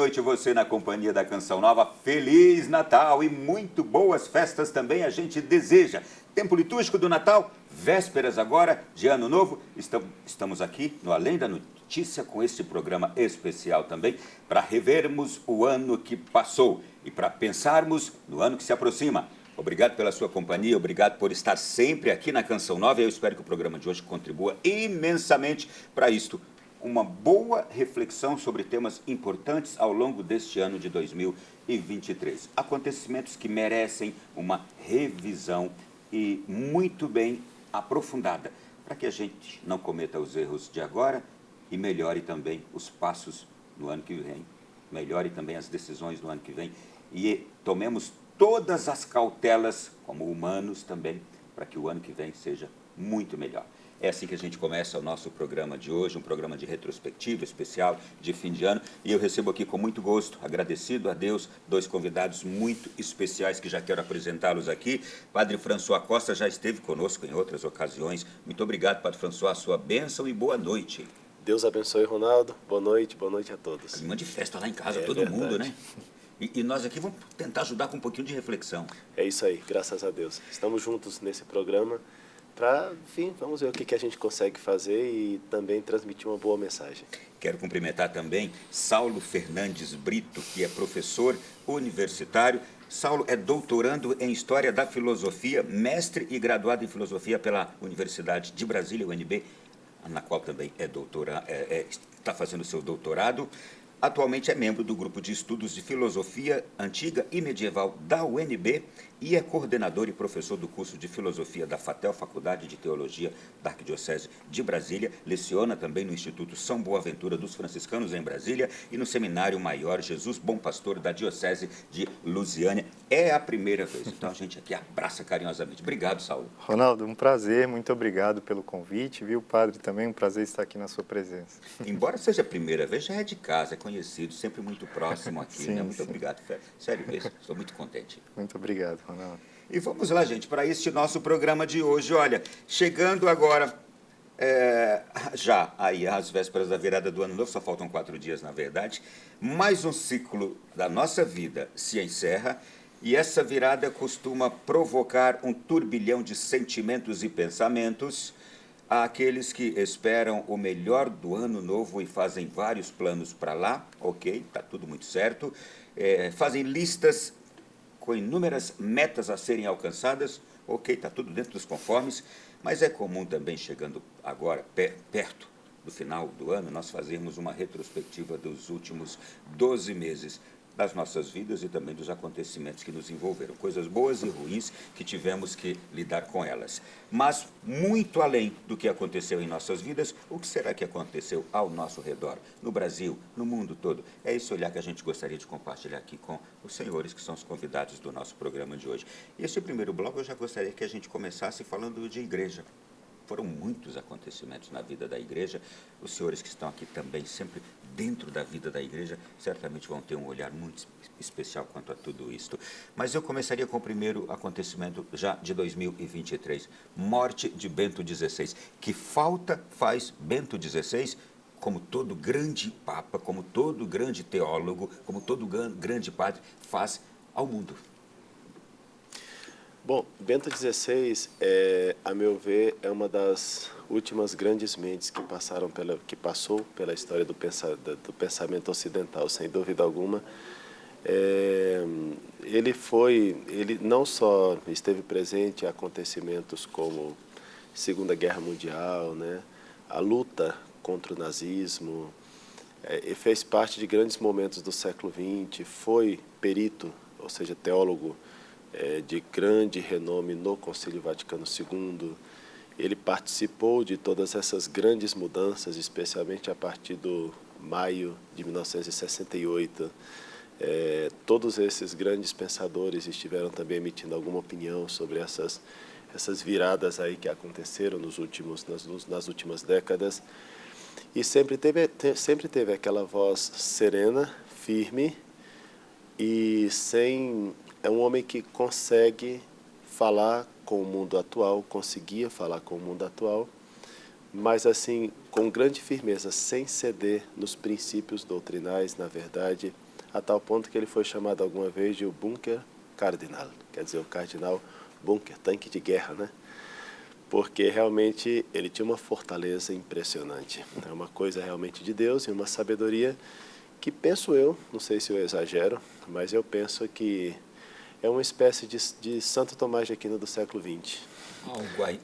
noite você na companhia da Canção Nova. Feliz Natal e muito boas festas também a gente deseja. Tempo litúrgico do Natal, vésperas agora de Ano Novo. Estamos aqui no Além da Notícia com este programa especial também para revermos o ano que passou e para pensarmos no ano que se aproxima. Obrigado pela sua companhia, obrigado por estar sempre aqui na Canção Nova. Eu espero que o programa de hoje contribua imensamente para isto. Uma boa reflexão sobre temas importantes ao longo deste ano de 2023. Acontecimentos que merecem uma revisão e muito bem aprofundada, para que a gente não cometa os erros de agora e melhore também os passos no ano que vem, melhore também as decisões no ano que vem e tomemos todas as cautelas, como humanos também, para que o ano que vem seja muito melhor. É assim que a gente começa o nosso programa de hoje, um programa de retrospectiva especial de fim de ano. E eu recebo aqui com muito gosto, agradecido a Deus, dois convidados muito especiais que já quero apresentá-los aqui. Padre François Costa já esteve conosco em outras ocasiões. Muito obrigado, Padre François, sua bênção e boa noite. Deus abençoe, Ronaldo. Boa noite a todos. Clima de festa lá em casa, todo verdade. Mundo, né? E nós aqui vamos tentar ajudar com um pouquinho de reflexão. É isso aí, graças a Deus. Estamos juntos nesse programa para, enfim, vamos ver o que a gente consegue fazer e também transmitir uma boa mensagem. Quero cumprimentar também Saulo Fernandes Brito, que é professor universitário. Saulo é doutorando em História da Filosofia, mestre e graduado em Filosofia pela Universidade de Brasília, UNB, na qual também está fazendo seu doutorado. Atualmente é membro do Grupo de Estudos de Filosofia Antiga e Medieval da UNB e é coordenador e professor do curso de Filosofia da FATEL, Faculdade de Teologia da Arquidiocese de Brasília. Leciona também no Instituto São Boaventura dos Franciscanos, em Brasília, e no Seminário Maior Jesus Bom Pastor da Diocese de Lusiânia. É a primeira vez, então a gente aqui abraça carinhosamente. Obrigado, Saulo. Ronaldo, um prazer, muito obrigado pelo convite, viu, padre? Também um prazer estar aqui na sua presença. Embora seja a primeira vez, já é de casa, é conhecido, sempre muito próximo aqui, sim, né? Muito sim. Obrigado, sério mesmo, estou muito contente. Muito obrigado, Ronaldo. E vamos lá, gente, para este nosso programa de hoje. Olha, chegando agora, já aí às vésperas da virada do Ano Novo, só faltam 4 dias, na verdade, mais um ciclo da nossa vida se encerra e essa virada costuma provocar um turbilhão de sentimentos e pensamentos àqueles que esperam o melhor do Ano Novo e fazem vários planos para lá, ok, está tudo muito certo, fazem listas com inúmeras metas a serem alcançadas, ok, está tudo dentro dos conformes, mas é comum também, chegando agora perto do final do ano, nós fazermos uma retrospectiva dos últimos 12 meses das nossas vidas e também dos acontecimentos que nos envolveram, coisas boas e ruins que tivemos que lidar com elas. Mas, muito além do que aconteceu em nossas vidas, o que será que aconteceu ao nosso redor, no Brasil, no mundo todo? É esse olhar que a gente gostaria de compartilhar aqui com os senhores, que são os convidados do nosso programa de hoje. E esse primeiro bloco eu já gostaria que a gente começasse falando de igreja. Foram muitos acontecimentos na vida da igreja. Os senhores que estão aqui também, sempre dentro da vida da igreja, certamente vão ter um olhar muito especial quanto a tudo isto. Mas eu começaria com o primeiro acontecimento já de 2023, morte de Bento XVI. Que falta faz Bento XVI, como todo grande papa, como todo grande teólogo, como todo grande padre, faz ao mundo? Bom, Bento XVI, a meu ver, é uma das últimas grandes mentes que passou pela história do pensamento ocidental, sem dúvida alguma. Ele não só esteve presente em acontecimentos como Segunda Guerra Mundial, né, a luta contra o nazismo, e fez parte de grandes momentos do século XX, foi perito, ou seja, teólogo, de grande renome no Concílio Vaticano II. Ele participou de todas essas grandes mudanças, especialmente a partir do maio de 1968. Todos esses grandes pensadores estiveram também emitindo alguma opinião sobre essas viradas aí que aconteceram nas últimas décadas. E sempre teve aquela voz serena, firme e sem... É um homem que conseguia falar com o mundo atual, mas assim, com grande firmeza, sem ceder nos princípios doutrinais, na verdade, a tal ponto que ele foi chamado alguma vez de o Bunker Cardinal, quer dizer, o Cardinal Bunker, tanque de guerra, né? Porque realmente ele tinha uma fortaleza impressionante. É uma coisa realmente de Deus e uma sabedoria que, penso eu, não sei se eu exagero, mas eu penso que é uma espécie de Santo Tomás de Aquino do século XX.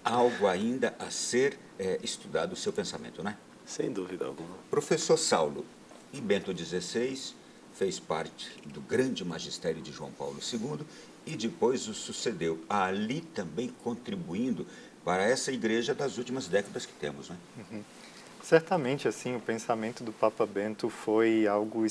Algo ainda a ser estudado o seu pensamento, né? Sem dúvida alguma. Professor Saulo, e Bento XVI fez parte do grande magistério de João Paulo II e depois o sucedeu, ali também contribuindo para essa igreja das últimas décadas que temos, né? Uhum. Certamente, assim, o pensamento do Papa Bento foi algo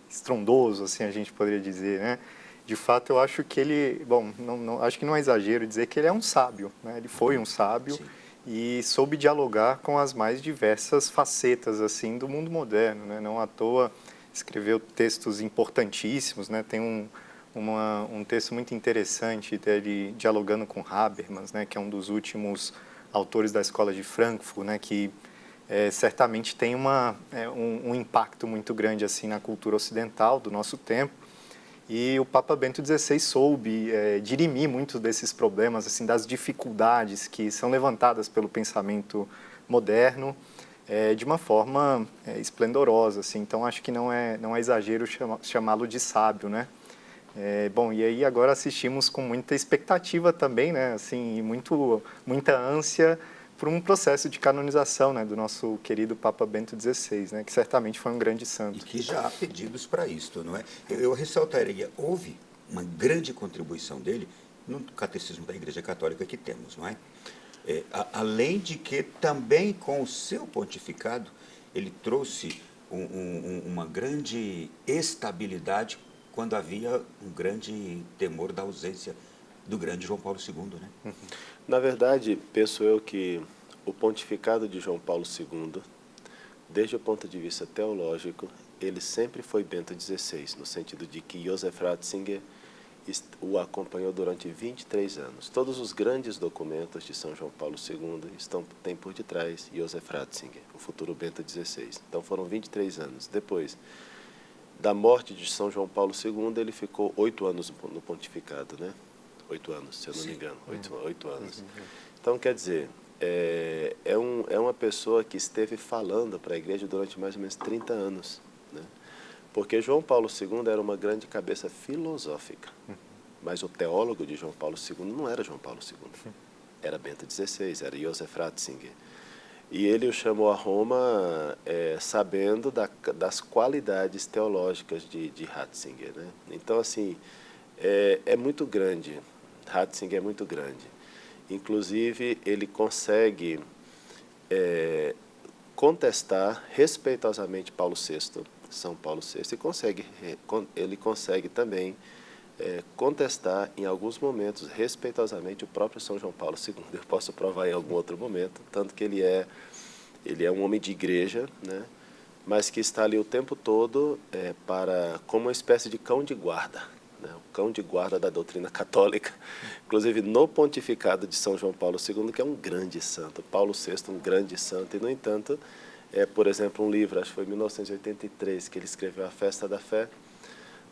estrondoso, assim, a gente poderia dizer, né? De fato, eu acho que ele, bom, acho que não é exagero dizer que ele é um sábio, né? Ele foi um sábio. Sim. E soube dialogar com as mais diversas facetas, assim, do mundo moderno, né? Não à toa escreveu textos importantíssimos, né? Tem um texto muito interessante dele dialogando com Habermas, né? Que é um dos últimos autores da Escola de Frankfurt, né? Que certamente tem um impacto muito grande assim na cultura ocidental do nosso tempo. E o Papa Bento XVI soube dirimir muitos desses problemas, assim, das dificuldades que são levantadas pelo pensamento moderno, de uma forma esplendorosa, assim. Então acho que não é exagero chamá-lo de sábio, né? Bom, e aí agora assistimos com muita expectativa também, né? Assim, e muita ânsia por um processo de canonização, né, do nosso querido Papa Bento XVI, né, que certamente foi um grande santo. E que já há pedidos para isto, não é? Eu ressaltaria, houve uma grande contribuição dele no catecismo da Igreja Católica que temos, não é? Além de que também com o seu pontificado ele trouxe uma grande estabilidade quando havia um grande temor da ausência do grande João Paulo II, né? Na verdade, penso eu que o pontificado de João Paulo II, desde o ponto de vista teológico, ele sempre foi Bento XVI, no sentido de que Joseph Ratzinger o acompanhou durante 23 anos. Todos os grandes documentos de São João Paulo II têm por detrás Joseph Ratzinger, o futuro Bento XVI. Então foram 23 anos. Depois da morte de São João Paulo II, ele ficou 8 anos no pontificado, né? 8 anos, se eu não me engano, 8 anos. Então, quer dizer, é uma pessoa que esteve falando para a igreja durante mais ou menos 30 anos, né? Porque João Paulo II era uma grande cabeça filosófica, mas o teólogo de João Paulo II não era João Paulo II, era Bento XVI, era Joseph Ratzinger. E ele o chamou a Roma sabendo das qualidades teológicas de Ratzinger, né? Então, assim, é muito grande. Ratzinger é muito grande. Inclusive, ele consegue contestar respeitosamente Paulo VI, São Paulo VI, e ele consegue também contestar, em alguns momentos, respeitosamente, o próprio São João Paulo II. Eu posso provar em algum outro momento, tanto que ele é um homem de igreja, né? Mas que está ali o tempo todo como uma espécie de cão de guarda, né? O cão de guarda da doutrina católica, inclusive no pontificado de São João Paulo II, que é um grande santo, Paulo VI, um grande santo, e, no entanto, por exemplo, um livro, acho que foi em 1983, que ele escreveu A Festa da Fé,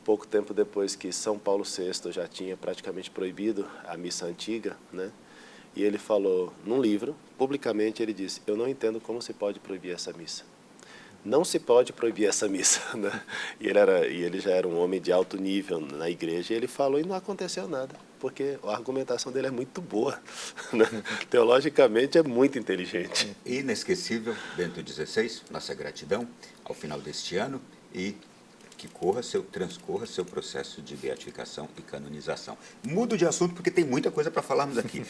pouco tempo depois que São Paulo VI já tinha praticamente proibido a missa antiga, né? E ele falou, num livro, publicamente, ele disse, eu não entendo como se pode proibir essa missa. Não se pode proibir essa missa, né? E ele já era um homem de alto nível na igreja, e ele falou e não aconteceu nada, porque a argumentação dele é muito boa, né? Teologicamente é muito inteligente. Inesquecível, Bento XVI, nossa gratidão ao final deste ano e que transcorra seu processo de beatificação e canonização. Mudo de assunto porque tem muita coisa para falarmos aqui.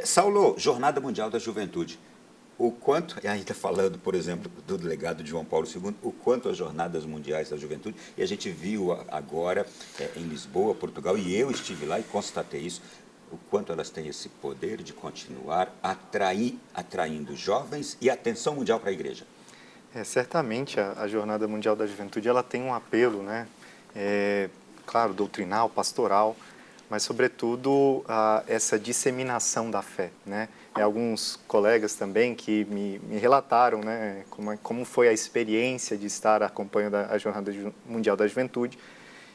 Saulo, Jornada Mundial da Juventude. O quanto, e ainda falando, por exemplo, do legado de João Paulo II, o quanto as Jornadas Mundiais da Juventude, e a gente viu agora em Lisboa, Portugal, e eu estive lá e constatei isso, o quanto elas têm esse poder de continuar atraindo jovens e atenção mundial para a igreja. Certamente a Jornada Mundial da Juventude ela tem um apelo, né? Claro, doutrinal, pastoral, mas, sobretudo, essa disseminação da fé, né? alguns colegas também que me relataram, né, como foi a experiência de estar acompanhando a Jornada Mundial da Juventude,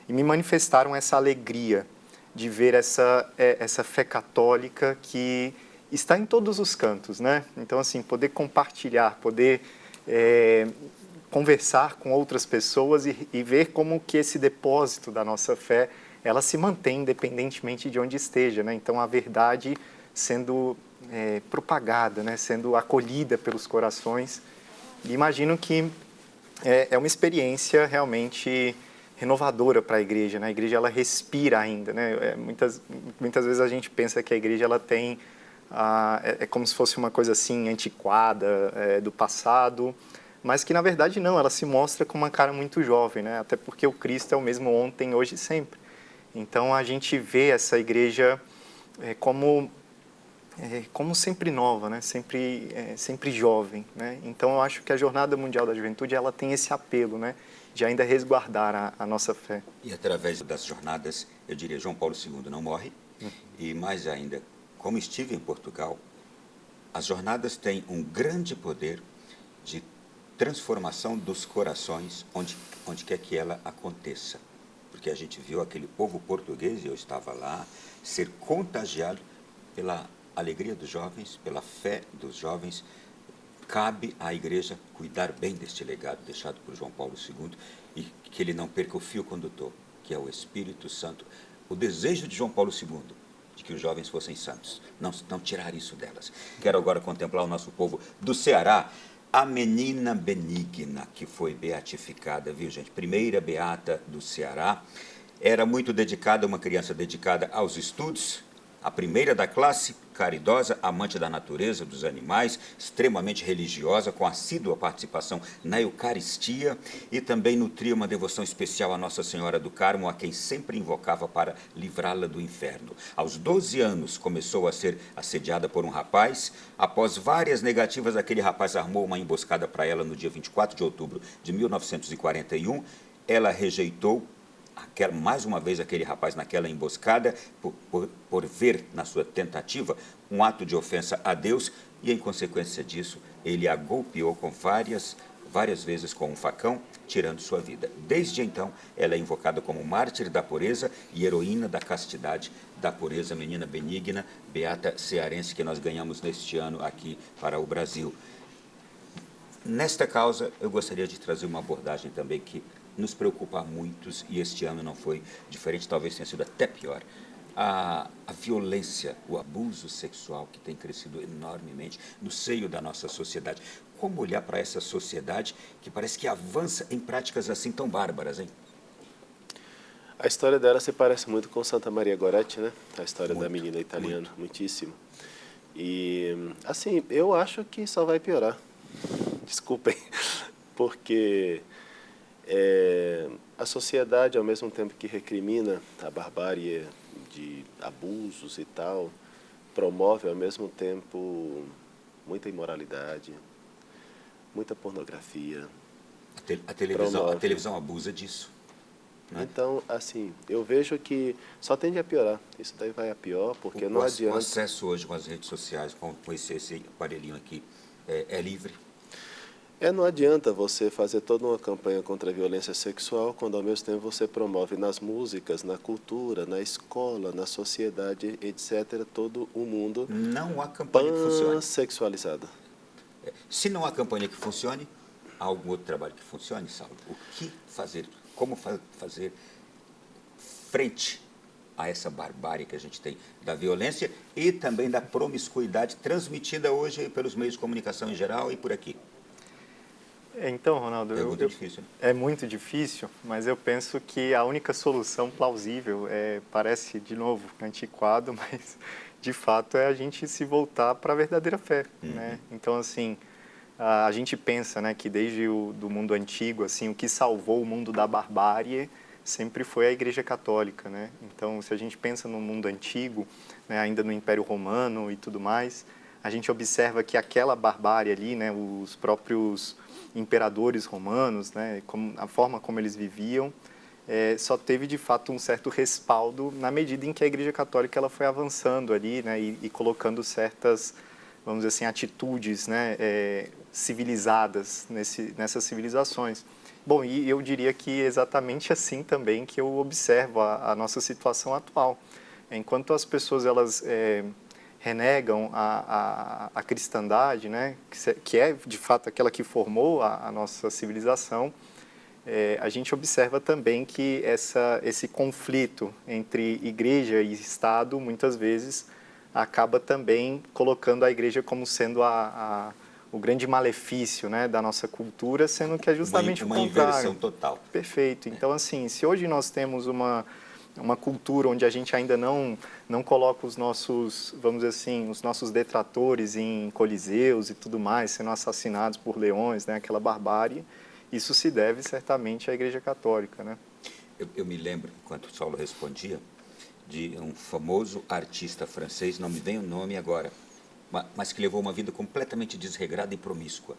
e me manifestaram essa alegria de ver essa fé católica que está em todos os cantos, né? Então, assim, poder compartilhar, poder conversar com outras pessoas e ver como que esse depósito da nossa fé, ela se mantém independentemente de onde esteja, né? Então, a verdade sendo propagada, né? Sendo acolhida pelos corações. E imagino que é uma experiência realmente renovadora para a igreja, né? A igreja, ela respira ainda, né? Muitas vezes a gente pensa que a igreja, ela tem é como se fosse uma coisa assim antiquada, do passado, mas que na verdade não, ela se mostra com uma cara muito jovem, né? Até porque o Cristo é o mesmo ontem, hoje e sempre. Então a gente vê essa igreja como sempre nova, né? Sempre jovem, né? Então eu acho que a Jornada Mundial da Juventude, ela tem esse apelo, né? De ainda resguardar a nossa fé. E através das jornadas, eu diria, João Paulo II não morre, e mais ainda, como estive em Portugal, as jornadas têm um grande poder de transformação dos corações onde quer que ela aconteça. Porque a gente viu aquele povo português, e eu estava lá, ser contagiado pela alegria dos jovens, pela fé dos jovens. Cabe à igreja cuidar bem deste legado deixado por João Paulo II e que ele não perca o fio condutor, que é o Espírito Santo. O desejo de João Paulo II, de que os jovens fossem santos, não tirar isso delas. Quero agora contemplar o nosso povo do Ceará, a menina Benigna, que foi beatificada, viu, gente? Primeira beata do Ceará. Era muito dedicada, uma criança dedicada aos estudos, a primeira da classe, caridosa, amante da natureza, dos animais, extremamente religiosa, com assídua participação na Eucaristia, e também nutria uma devoção especial à Nossa Senhora do Carmo, a quem sempre invocava para livrá-la do inferno. Aos 12 anos começou a ser assediada por um rapaz. Após várias negativas, aquele rapaz armou uma emboscada para ela no dia 24 de outubro de 1941. Ela rejeitou mais uma vez aquele rapaz naquela emboscada, por ver na sua tentativa um ato de ofensa a Deus, e em consequência disso ele a golpeou com várias vezes com um facão, tirando sua vida. Desde então ela é invocada como mártir da pureza e heroína da castidade, da pureza, menina benigna, beata cearense, que nós ganhamos neste ano aqui para o Brasil. Nesta causa eu gostaria de trazer uma abordagem também que nos preocupa a muitos, e este ano não foi diferente, talvez tenha sido até pior. A violência, o abuso sexual que tem crescido enormemente no seio da nossa sociedade. Como olhar para essa sociedade que parece que avança em práticas assim tão bárbaras, hein? A história dela se parece muito com Santa Maria Goretti, né? A história da menina italiana, muitíssimo. E, assim, eu acho que só vai piorar. Desculpem, porque a sociedade, ao mesmo tempo que recrimina a barbárie de abusos e tal, promove, ao mesmo tempo, muita imoralidade, muita pornografia. A televisão abusa disso. Né? Então, assim, eu vejo que só tende a piorar. Isso daí vai a pior, porque não adianta... O acesso hoje com as redes sociais, com esse aparelhinho aqui, é livre. Não adianta você fazer toda uma campanha contra a violência sexual quando, ao mesmo tempo, você promove nas músicas, na cultura, na escola, na sociedade, etc., todo o mundo... Não há campanha que funcione. Pansexualizada. Se não há campanha que funcione, há algum outro trabalho que funcione, Saulo? O que fazer? Como fazer frente a essa barbárie que a gente tem da violência e também da promiscuidade transmitida hoje pelos meios de comunicação em geral e por aqui? Então, Ronaldo, difícil, né? É muito difícil, mas eu penso que a única solução plausível parece, de novo, antiquado, mas de fato é a gente se voltar para a verdadeira fé, né? Então, assim, a gente pensa, né, que desde do mundo antigo, assim, o que salvou o mundo da barbárie sempre foi a Igreja Católica, né? Então, se a gente pensa no mundo antigo, né, ainda no Império Romano e tudo mais, a gente observa que aquela barbárie ali, né, os próprios imperadores romanos, né, a forma como eles viviam, só teve de fato um certo respaldo na medida em que a Igreja Católica ela foi avançando ali, né, e colocando certas vamos dizer assim, atitudes, né, civilizadas nessas civilizações. Bom, e eu diria que exatamente assim também que eu observo a nossa situação atual. Enquanto as pessoas elas renegam a cristandade, né, que é de fato aquela que formou a nossa civilização, a gente observa também que esse conflito entre igreja e Estado muitas vezes acaba também colocando a igreja como sendo o grande malefício, né, da nossa cultura, sendo que é justamente uma o contrário. inversão total. Perfeito. Então, assim, se hoje nós temos uma cultura onde a gente ainda não coloca os nossos, vamos dizer assim, os nossos detratores em coliseus e tudo mais, sendo assassinados por leões, né, aquela barbárie, isso se deve certamente à Igreja Católica, né? Eu me lembro, enquanto o Saulo respondia, de um famoso artista francês, não me vem o nome agora, mas que levou uma vida completamente desregrada e promíscua.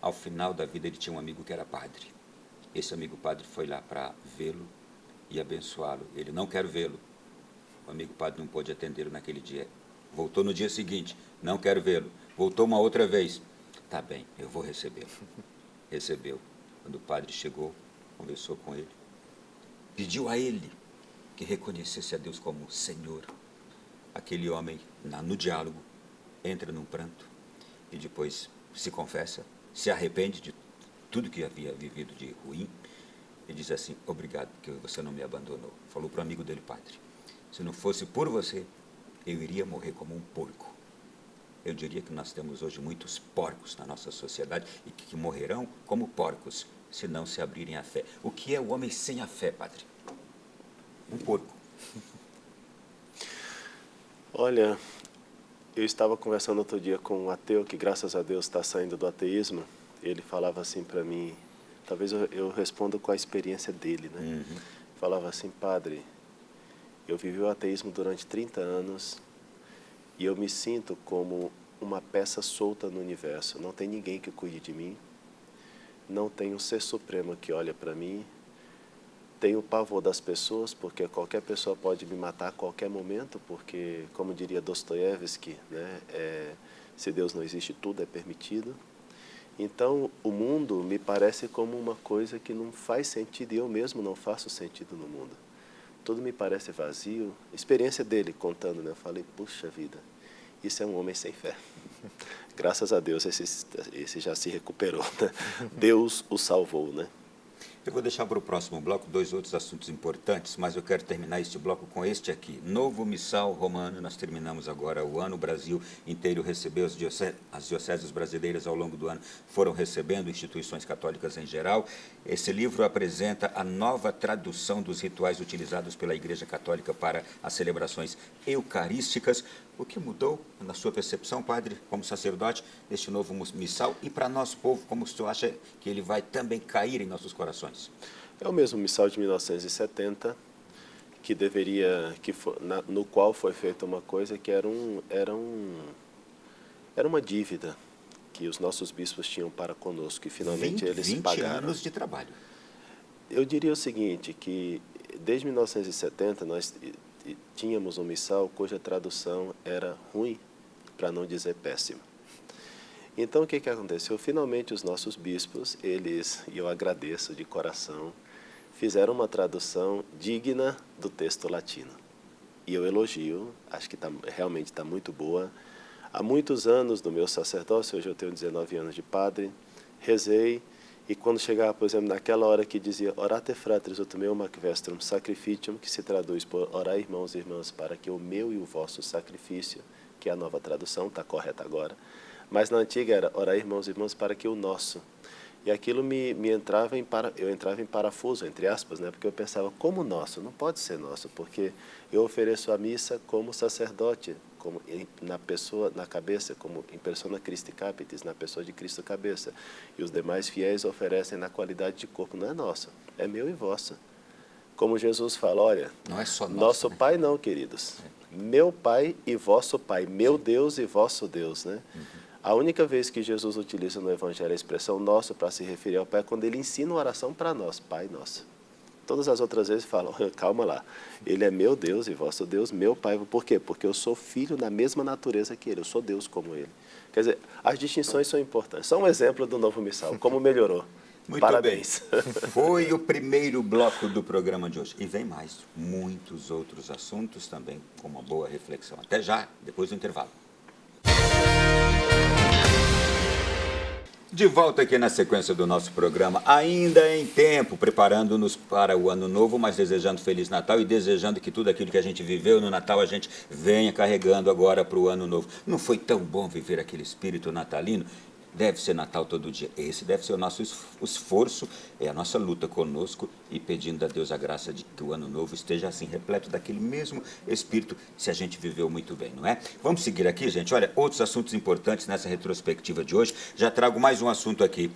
Ao final da vida ele tinha um amigo que era padre. Esse amigo padre foi lá para vê-lo e abençoá-lo. Ele: não quero vê-lo. O amigo padre não pôde atendê-lo naquele dia. Voltou no dia seguinte: não quero vê-lo. Voltou uma outra vez: tá bem, eu vou recebê-lo. Recebeu. Quando o padre chegou, conversou com ele, pediu a ele que reconhecesse a Deus como Senhor. Aquele homem, no diálogo, entra num pranto e depois se confessa, se arrepende de tudo que havia vivido de ruim e diz assim: obrigado porque você não me abandonou. Falou para o amigo dele: padre, se não fosse por você, eu iria morrer como um porco. Eu diria que nós temos hoje muitos porcos na nossa sociedade e que morrerão como porcos se não se abrirem à fé. O que é o homem sem a fé, padre? Um porco. Olha, eu estava conversando outro dia com um ateu que, graças a Deus, está saindo do ateísmo. Ele falava assim para mim, talvez eu responda com a experiência dele, né? Uhum. Falava assim: padre, eu vivi o ateísmo durante 30 anos e eu me sinto como uma peça solta no universo. Não tem ninguém que cuide de mim, não tem um ser supremo que olha para mim, tenho pavor das pessoas, porque qualquer pessoa pode me matar a qualquer momento, porque, como diria Dostoiévski, né, se Deus não existe, tudo é permitido. Então, o mundo me parece como uma coisa que não faz sentido, e eu mesmo não faço sentido no mundo. Tudo me parece vazio. Experiência dele contando, né? Eu falei: puxa vida, isso é um homem sem fé. Graças a Deus, esse já se recuperou, né? Deus o salvou, né? Eu vou deixar para o próximo bloco 2 outros assuntos importantes, mas eu quero terminar este bloco com este aqui. Novo Missal Romano. Nós terminamos agora o ano, o Brasil inteiro recebeu, as dioceses brasileiras ao longo do ano foram recebendo, instituições católicas em geral. Esse livro apresenta a nova tradução dos rituais utilizados pela Igreja Católica para as celebrações eucarísticas. O que mudou, na sua percepção, padre, como sacerdote, deste novo missal? E para nós, povo, como o senhor acha que ele vai também cair em nossos corações? É o mesmo missal de 1970, no qual foi feita uma coisa que era uma dívida que os nossos bispos tinham para conosco, e finalmente eles pagaram. 20 anos de trabalho. Eu diria o seguinte, que desde 1970 nós tínhamos um missal cuja tradução era ruim, para não dizer péssima. Então, o que aconteceu? Finalmente, os nossos bispos, eles, e eu agradeço de coração, fizeram uma tradução digna do texto latino. E eu elogio, acho que realmente está muito boa. Há muitos anos do meu sacerdócio, hoje eu tenho 19 anos de padre, rezei, e quando chegava, por exemplo, naquela hora que dizia Orate fratres ut meum ac vestrum sacrificium, que se traduz por orai, irmãos e irmãs, para que o meu e o vosso sacrifício, que é a nova tradução, está correta agora, mas na antiga era orai, irmãos e irmãs, para que o nosso. E aquilo eu entrava em parafuso, entre aspas, né? Porque eu pensava: como nosso? Não pode ser nosso, porque eu ofereço a missa como sacerdote, como na cabeça, como em persona Christi Capitis, na pessoa de Cristo cabeça. E os demais fiéis oferecem na qualidade de corpo. Não é nosso, é meu e vosso. Como Jesus fala: olha, não é só nosso né? Pai não, queridos. Meu Pai e vosso Pai, meu Deus e vosso Deus, né? Uhum. A única vez que Jesus utiliza no Evangelho a expressão nosso para se referir ao Pai é quando ele ensina uma oração para nós, Pai nosso. Todas as outras vezes falam: calma lá, ele é meu Deus e vosso Deus, meu Pai. Por quê? Porque eu sou filho na mesma natureza que ele, eu sou Deus como ele. Quer dizer, as distinções são importantes. Só um exemplo do Novo Missal, como melhorou. Muito Parabéns. bem. Foi o primeiro bloco do programa de hoje. E vem mais, muitos outros assuntos também, com uma boa reflexão. Até já, depois do intervalo. De volta aqui na sequência do nosso programa, ainda em tempo, preparando-nos para o Ano Novo, mas desejando Feliz Natal e desejando que tudo aquilo que a gente viveu no Natal a gente venha carregando agora para o Ano Novo. Não foi tão bom viver aquele espírito natalino? Deve ser Natal todo dia. Esse deve ser o nosso esforço, é a nossa luta conosco e pedindo a Deus a graça de que o Ano Novo esteja assim, repleto daquele mesmo espírito, se a gente viveu muito bem, não é? Vamos seguir aqui, gente. Olha, outros assuntos importantes nessa retrospectiva de hoje. Já trago mais um assunto aqui.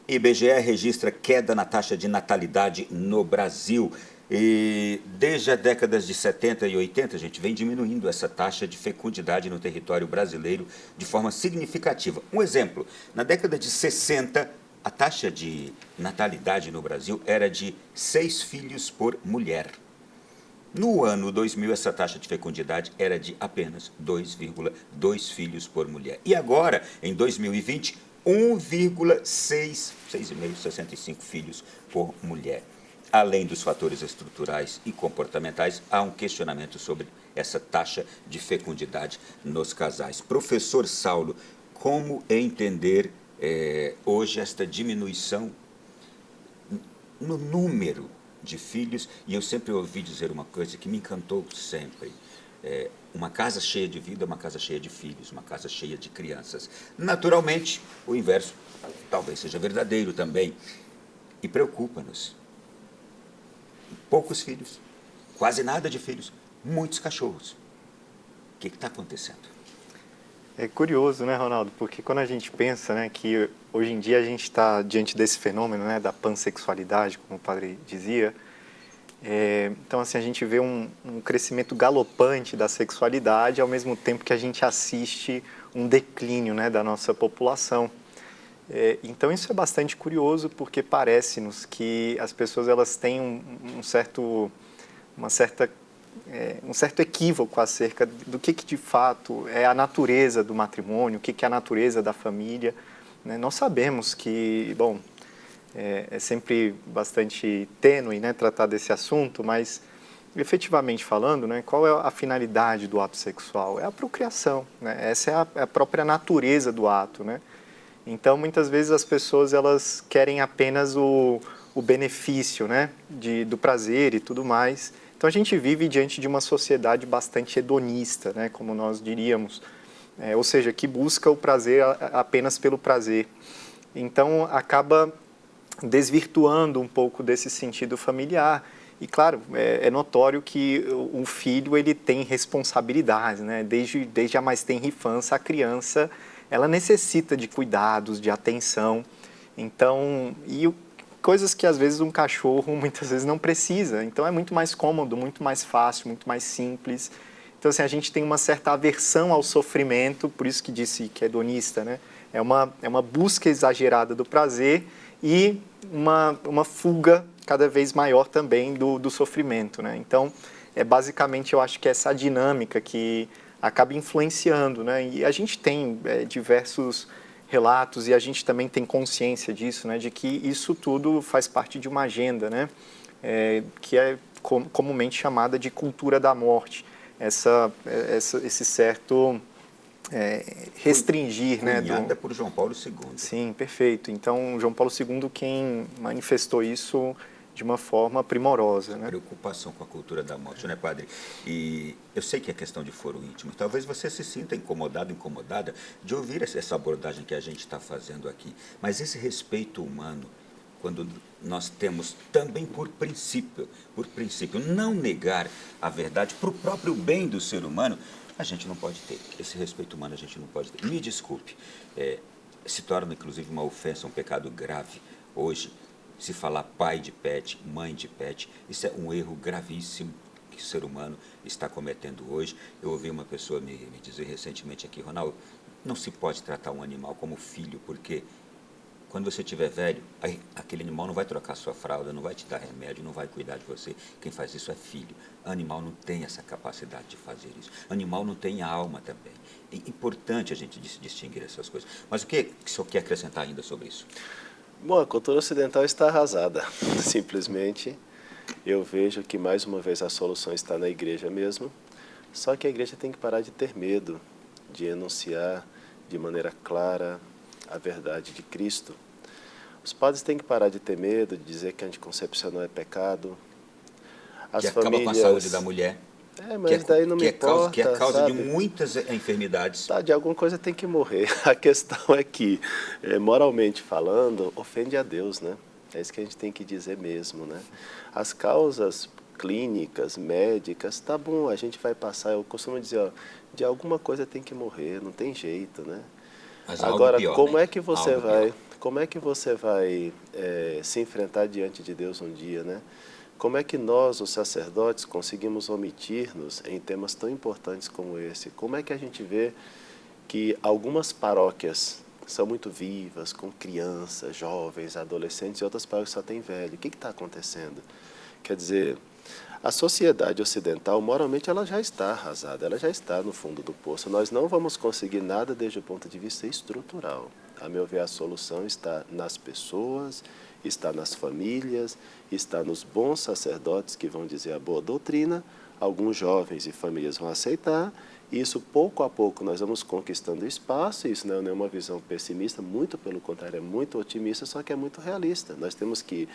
IBGE registra queda na taxa de natalidade no Brasil. E desde as décadas de 70 e 80, a gente vem diminuindo essa taxa de fecundidade no território brasileiro de forma significativa. Um exemplo, na década de 60, a taxa de natalidade no Brasil era de 6 filhos por mulher. No ano 2000, essa taxa de fecundidade era de apenas 2,2 filhos por mulher. E agora, em 2020, 65 filhos por mulher. Além dos fatores estruturais e comportamentais, há um questionamento sobre essa taxa de fecundidade nos casais. Professor Saulo, como entender hoje esta diminuição no número de filhos? E eu sempre ouvi dizer uma coisa que me encantou sempre. Uma casa cheia de vida é uma casa cheia de filhos, uma casa cheia de crianças. Naturalmente, o inverso talvez seja verdadeiro também. E preocupa-nos. Poucos filhos, quase nada de filhos, muitos cachorros. O que está acontecendo? É curioso, né, Ronaldo? Porque quando a gente pensa, né, que hoje em dia a gente está diante desse fenômeno, né, da pansexualidade, como o padre dizia, então assim, a gente vê um crescimento galopante da sexualidade, ao mesmo tempo que a gente assiste um declínio, né, da nossa população. Então isso é bastante curioso, porque parece-nos que as pessoas elas têm um certo equívoco acerca do que de fato é a natureza do matrimônio, o que é a natureza da família, né? Nós sabemos que, bom, é sempre bastante tênue, né, tratar desse assunto, mas efetivamente falando, né, qual é a finalidade do ato sexual? É a procriação, né? Essa é a própria natureza do ato, né? Então, muitas vezes as pessoas elas querem apenas o benefício, né, do prazer e tudo mais. Então, a gente vive diante de uma sociedade bastante hedonista, né, como nós diríamos, ou seja, que busca o prazer apenas pelo prazer. Então, acaba desvirtuando um pouco desse sentido familiar. E, claro, é notório que o filho ele tem responsabilidades, né? Desde a mais tenra infância, a criança ela necessita de cuidados, de atenção. Então, coisas que às vezes um cachorro muitas vezes não precisa. Então, é muito mais cômodo, muito mais fácil, muito mais simples. Então, assim, a gente tem uma certa aversão ao sofrimento, por isso que disse que é hedonista, né? É uma busca exagerada do prazer e uma fuga cada vez maior também do sofrimento, né? Então, basicamente, eu acho que essa dinâmica que acaba influenciando, né? E a gente tem diversos relatos e a gente também tem consciência disso, né? De que isso tudo faz parte de uma agenda, né? Que é comumente chamada de cultura da morte. Esse certo restringir, né? Cunhada por João Paulo II. Sim, perfeito. Então, João Paulo II quem manifestou isso de uma forma primorosa, né? Preocupação com a cultura da morte, né, padre? E eu sei que é questão de foro íntimo. Talvez você se sinta incomodado, incomodada de ouvir essa abordagem que a gente está fazendo aqui. Mas esse respeito humano, quando nós temos também por princípio, não negar a verdade para o próprio bem do ser humano, a gente não pode ter. Esse respeito humano a gente não pode ter. Me desculpe, se torna inclusive uma ofensa, um pecado grave hoje, se falar pai de pet, mãe de pet. Isso é um erro gravíssimo que o ser humano está cometendo hoje. Eu ouvi uma pessoa me dizer recentemente aqui, Ronaldo, não se pode tratar um animal como filho, porque Quando você estiver velho, aí, aquele animal não vai trocar sua fralda, não vai te dar remédio, não vai cuidar de você. Quem faz isso é filho. Animal não tem essa capacidade de fazer isso. Animal não tem alma também. É importante a gente distinguir essas coisas. Mas o que o senhor quer acrescentar ainda sobre isso? Bom, a cultura ocidental está arrasada. Simplesmente, eu vejo que, mais uma vez, a solução está na igreja mesmo. Só que a igreja tem que parar de ter medo de enunciar de maneira clara a verdade de Cristo. Os padres têm que parar de ter medo de dizer que anticoncepção não é pecado. Que acaba com a saúde da mulher. Mas daí não me importa, que é causa sabe? de muitas enfermidades. Tá, de alguma coisa tem que morrer. A questão é que, moralmente falando, ofende a Deus, né? É isso que a gente tem que dizer mesmo, né? As causas clínicas, médicas, tá bom, a gente vai passar. Eu costumo dizer, ó, de alguma coisa tem que morrer, não tem jeito, né? Mas agora, pior, como né? é que você vai, como é que você vai se enfrentar diante de Deus um dia, né? Como é que nós, os sacerdotes, conseguimos omitir-nos em temas tão importantes como esse? Como é que a gente vê que algumas paróquias são muito vivas, com crianças, jovens, adolescentes, e outras paróquias só tem velho? O que está acontecendo? Quer dizer, a sociedade ocidental, moralmente, ela já está arrasada, ela já está no fundo do poço. Nós não vamos conseguir nada desde o ponto de vista estrutural. A meu ver, a solução está nas pessoas, está nas famílias, está nos bons sacerdotes que vão dizer a boa doutrina. Alguns jovens e famílias vão aceitar, e isso, pouco a pouco, nós vamos conquistando espaço. Isso não é nenhuma visão pessimista, muito pelo contrário, é muito otimista, só que é muito realista. Nós temos que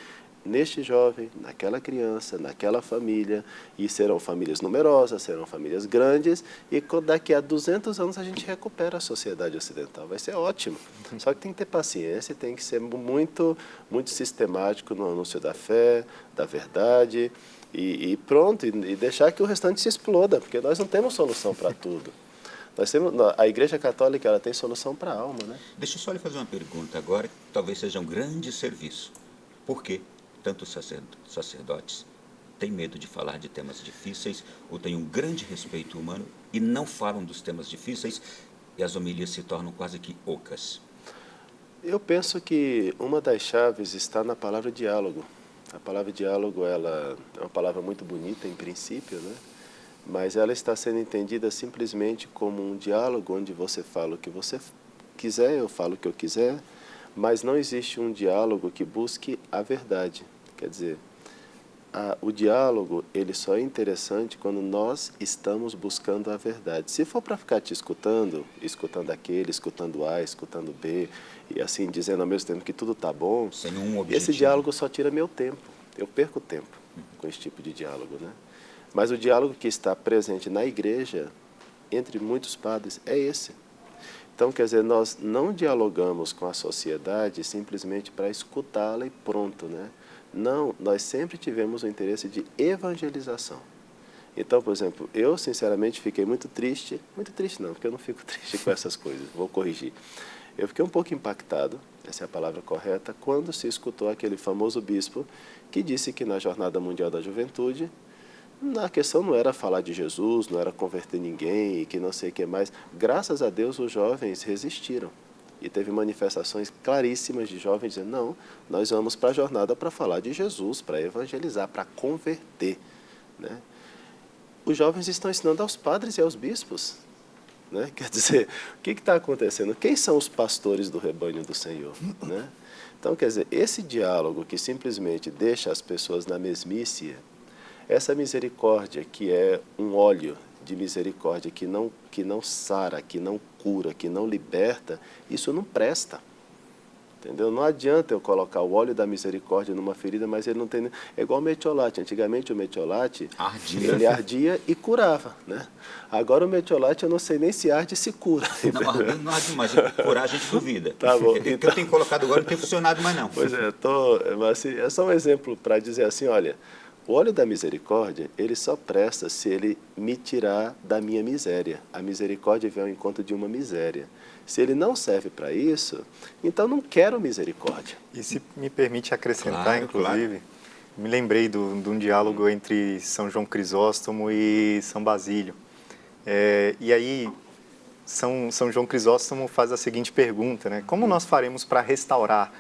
neste jovem, naquela criança, naquela família, e serão famílias numerosas, serão famílias grandes, e daqui a 200 anos a gente recupera a sociedade ocidental. Vai ser ótimo. Só que tem que ter paciência, tem que ser muito, muito sistemático no anúncio da fé, da verdade, e pronto, e deixar que o restante se exploda, porque nós não temos solução para tudo. Nós temos, a Igreja Católica, ela tem solução para a alma, né? Deixa eu só lhe fazer uma pergunta agora, que talvez seja um grande serviço. Por quê? Tantos sacerdotes têm medo de falar de temas difíceis ou têm um grande respeito humano e não falam dos temas difíceis, e as homilias se tornam quase que ocas. Eu penso que uma das chaves está na palavra diálogo. A palavra diálogo, ela é uma palavra muito bonita em princípio, né? Mas ela está sendo entendida simplesmente como um diálogo onde você fala o que você quiser, eu falo o que eu quiser, mas não existe um diálogo que busque a verdade. Quer dizer, o diálogo, ele só é interessante quando nós estamos buscando a verdade. Se for para ficar te escutando, escutando aquele, escutando A, escutando B, e assim dizendo ao mesmo tempo que tudo está bom, sem um objetivo, esse diálogo só tira meu tempo. Eu perco tempo com esse tipo de diálogo, né? Mas o diálogo que está presente na igreja, entre muitos padres, é esse. Então, quer dizer, nós não dialogamos com a sociedade simplesmente para escutá-la e pronto, né? Não, nós sempre tivemos o interesse de evangelização. Então, por exemplo, eu sinceramente fiquei muito triste não, porque eu não fico triste com essas coisas, vou corrigir. Eu fiquei um pouco impactado, essa é a palavra correta, quando se escutou aquele famoso bispo que disse que na Jornada Mundial da Juventude, a questão não era falar de Jesus, não era converter ninguém e que não sei o que mais. Graças a Deus os jovens resistiram. E teve manifestações claríssimas de jovens dizendo, não, nós vamos para a jornada para falar de Jesus, para evangelizar, para converter, né? Os jovens estão ensinando aos padres e aos bispos, né? Quer dizer, o que está acontecendo? Quem são os pastores do rebanho do Senhor, né? Então, quer dizer, esse diálogo que simplesmente deixa as pessoas na mesmice, essa misericórdia que é um óleo de misericórdia que não sara, que não cura, que não liberta, isso não presta. Entendeu? Não adianta eu colocar o óleo da misericórdia numa ferida, mas ele não tem... É igual o metiolate. Antigamente o metiolate, ele ardia e curava, né? Agora o metiolate eu não sei nem se arde e se cura. Não arde mais, curar a gente duvida. Tá bom. O que eu tenho colocado agora não tem funcionado mais não. Pois é, mas, assim, é só um exemplo para dizer assim, olha, o óleo da misericórdia, ele só presta se ele me tirar da minha miséria. A misericórdia vem ao encontro de uma miséria. Se ele não serve para isso, então não quero misericórdia. E se me permite acrescentar, claro, inclusive, claro. Me lembrei de um diálogo entre São João Crisóstomo e São Basílio. E aí, São João Crisóstomo faz a seguinte pergunta, né? Como nós faremos para restaurar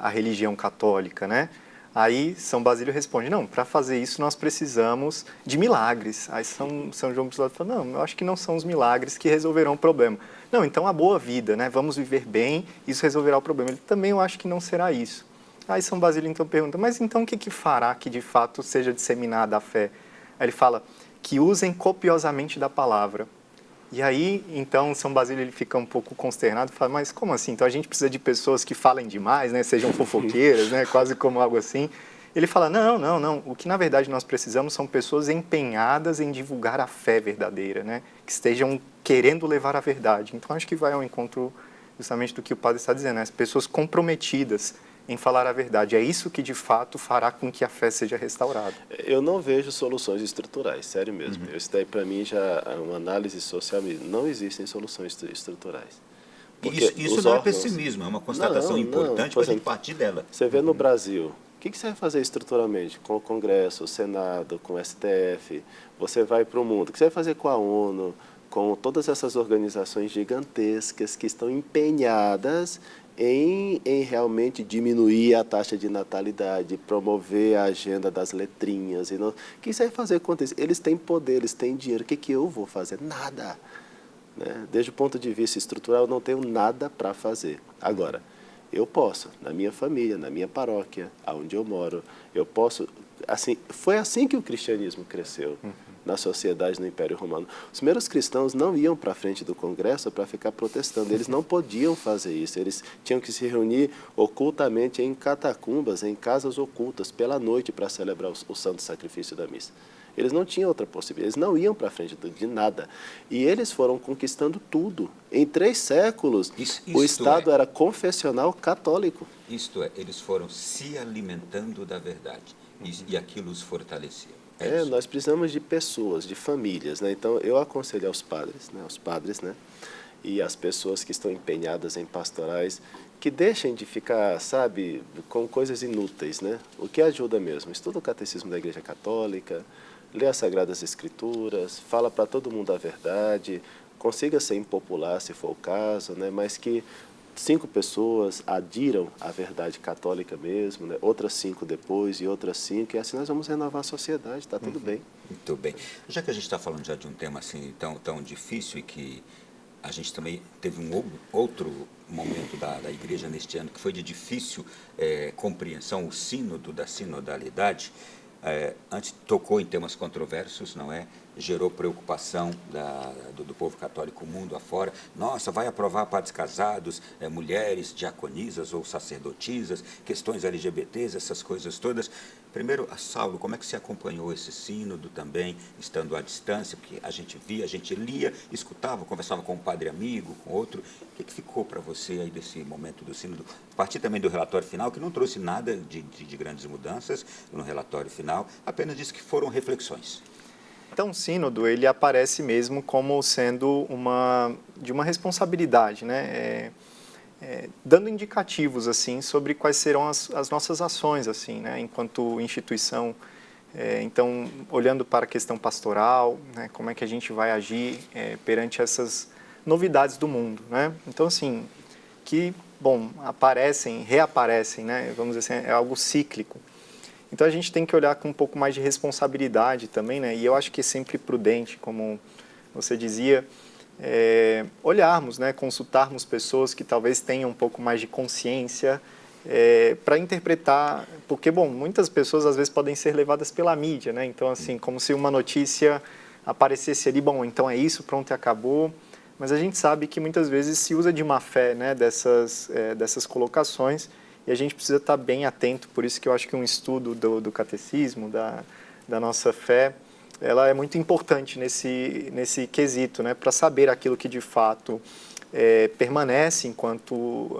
a religião católica, né? Aí São Basílio responde, não, para fazer isso nós precisamos de milagres. Aí São João Crisóstomo fala, não, eu acho que não são os milagres que resolverão o problema. Não, então a boa vida, né? Vamos viver bem, isso resolverá o problema. Ele também, eu acho que não será isso. Aí São Basílio então pergunta, mas então o que fará que de fato seja disseminada a fé? Aí ele fala, que usem copiosamente da palavra. E aí, então, São Basílio ele fica um pouco consternado e fala, mas como assim? Então a gente precisa de pessoas que falem demais, né? Sejam fofoqueiras, né? Quase como algo assim. Ele fala, não. O que na verdade nós precisamos são pessoas empenhadas em divulgar a fé verdadeira, né? Que estejam querendo levar a verdade. Então acho que vai ao encontro justamente do que o padre está dizendo, né? As pessoas comprometidas em falar a verdade. É isso que, de fato, fará com que a fé seja restaurada. Eu não vejo soluções estruturais, sério mesmo. Isso daí, para mim, já é uma análise social mesmo. Não existem soluções estruturais. Isso não é pessimismo, é uma constatação importante para a gente partir dela. Você vê no Brasil, o que você vai fazer estruturalmente? Com o Congresso, o Senado, com o STF, você vai para o mundo. O que você vai fazer com a ONU, com todas essas organizações gigantescas que estão empenhadas em realmente diminuir a taxa de natalidade, promover a agenda das letrinhas. E não, o que você vai fazer com isso? Eles têm poder, eles têm dinheiro. O que eu vou fazer? Nada. Né? Desde o ponto de vista estrutural, eu não tenho nada para fazer. Agora, eu posso, na minha família, na minha paróquia, onde eu moro, eu posso... Assim, foi assim que o cristianismo cresceu na sociedade no Império Romano. Os primeiros cristãos não iam para a frente do Congresso para ficar protestando. Eles não podiam fazer isso. Eles tinham que se reunir ocultamente em catacumbas, em casas ocultas, pela noite para celebrar o santo sacrifício da missa. Eles não tinham outra possibilidade. Eles não iam para a frente de nada. E eles foram conquistando tudo. Em 3 séculos, o Estado era confessional católico. Isto é, eles foram se alimentando da verdade. E aquilo os fortalecia. Nós precisamos de pessoas, de famílias, né? Então, eu aconselho aos padres, né? E as pessoas que estão empenhadas em pastorais, que deixem de ficar, sabe, com coisas inúteis, né? O que ajuda mesmo? Estuda o Catecismo da Igreja Católica, lê as Sagradas Escrituras, fala para todo mundo a verdade, consiga ser impopular, se for o caso, né? Mas que 5 pessoas adiram à verdade católica mesmo, né? Outras 5 depois e outras 5, e assim nós vamos renovar a sociedade, está tudo bem. Muito bem. Já que a gente está falando já de um tema assim tão difícil e que a gente também teve um outro momento da igreja neste ano que foi de difícil compreensão, o sínodo da sinodalidade, antes tocou em temas controversos, não é? Gerou preocupação do povo católico mundo afora. Nossa, vai aprovar padres casados, mulheres diaconisas ou sacerdotisas, questões LGBTs, essas coisas todas. Primeiro, Saulo, como é que você acompanhou esse sínodo também, estando à distância? Porque a gente via, a gente lia, escutava, conversava com um padre amigo, com outro. O que ficou para você aí desse momento do sínodo? A partir também do relatório final, que não trouxe nada de grandes mudanças no relatório final, apenas disse que foram reflexões. Então, o sínodo, ele aparece mesmo como sendo de uma responsabilidade, né? Dando indicativos, assim, sobre quais serão as nossas ações, assim, né? Enquanto instituição. Então, olhando para a questão pastoral, né? Como é que a gente vai agir perante essas novidades do mundo, né? Então, assim, que, bom, aparecem, reaparecem, né? Vamos dizer assim, é algo cíclico. Então, a gente tem que olhar com um pouco mais de responsabilidade também, né? E eu acho que é sempre prudente, como você dizia, olharmos, né? Consultarmos pessoas que talvez tenham um pouco mais de consciência para interpretar, porque, bom, muitas pessoas às vezes podem ser levadas pela mídia, né? Então, assim, como se uma notícia aparecesse ali, bom, então é isso, pronto, e acabou. Mas a gente sabe que muitas vezes se usa de má fé, né? Dessas colocações. E a gente precisa estar bem atento, por isso que eu acho que um estudo do catecismo, da nossa fé, ela é muito importante nesse quesito, né, para saber aquilo que de fato permanece enquanto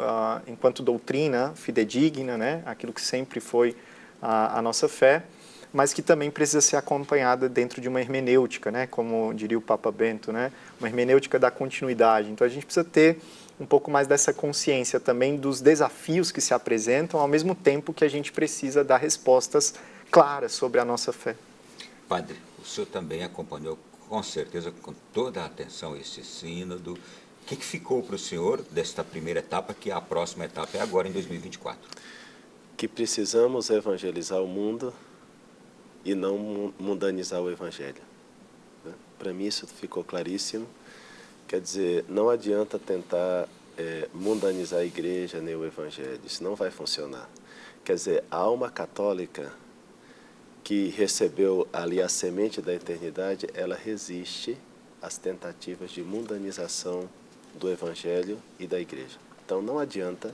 doutrina fidedigna, né, aquilo que sempre foi a nossa fé, mas que também precisa ser acompanhada dentro de uma hermenêutica, né, como diria o Papa Bento, né, uma hermenêutica da continuidade. Então a gente precisa ter um pouco mais dessa consciência também dos desafios que se apresentam, ao mesmo tempo que a gente precisa dar respostas claras sobre a nossa fé. Padre, o senhor também acompanhou, com certeza, com toda a atenção esse sínodo, O que ficou para o senhor desta primeira etapa, que a próxima etapa é agora, em 2024? Que precisamos evangelizar o mundo e não mundanizar o Evangelho. Né? Para mim isso ficou claríssimo. Quer dizer, não adianta tentar mundanizar a igreja nem o Evangelho, isso não vai funcionar. Quer dizer, a alma católica que recebeu ali a semente da eternidade, ela resiste às tentativas de mundanização do Evangelho e da igreja. Então não adianta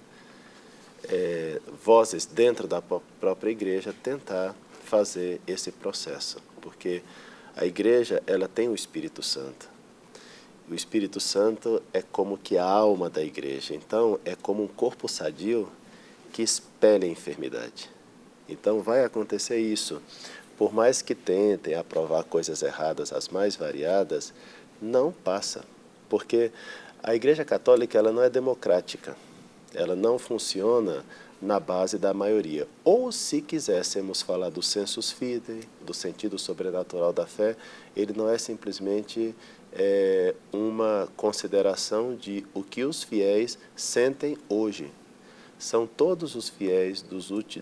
vozes dentro da própria igreja tentar fazer esse processo, porque a igreja ela tem o Espírito Santo. O Espírito Santo é como que a alma da igreja, então é como um corpo sadio que expele a enfermidade. Então vai acontecer isso. Por mais que tentem aprovar coisas erradas, as mais variadas, não passa, porque a Igreja Católica ela não é democrática, ela não funciona na base da maioria. Ou se quiséssemos falar do sensus fidei, do sentido sobrenatural da fé, ele não é simplesmente uma consideração de o que os fiéis sentem hoje. São todos os fiéis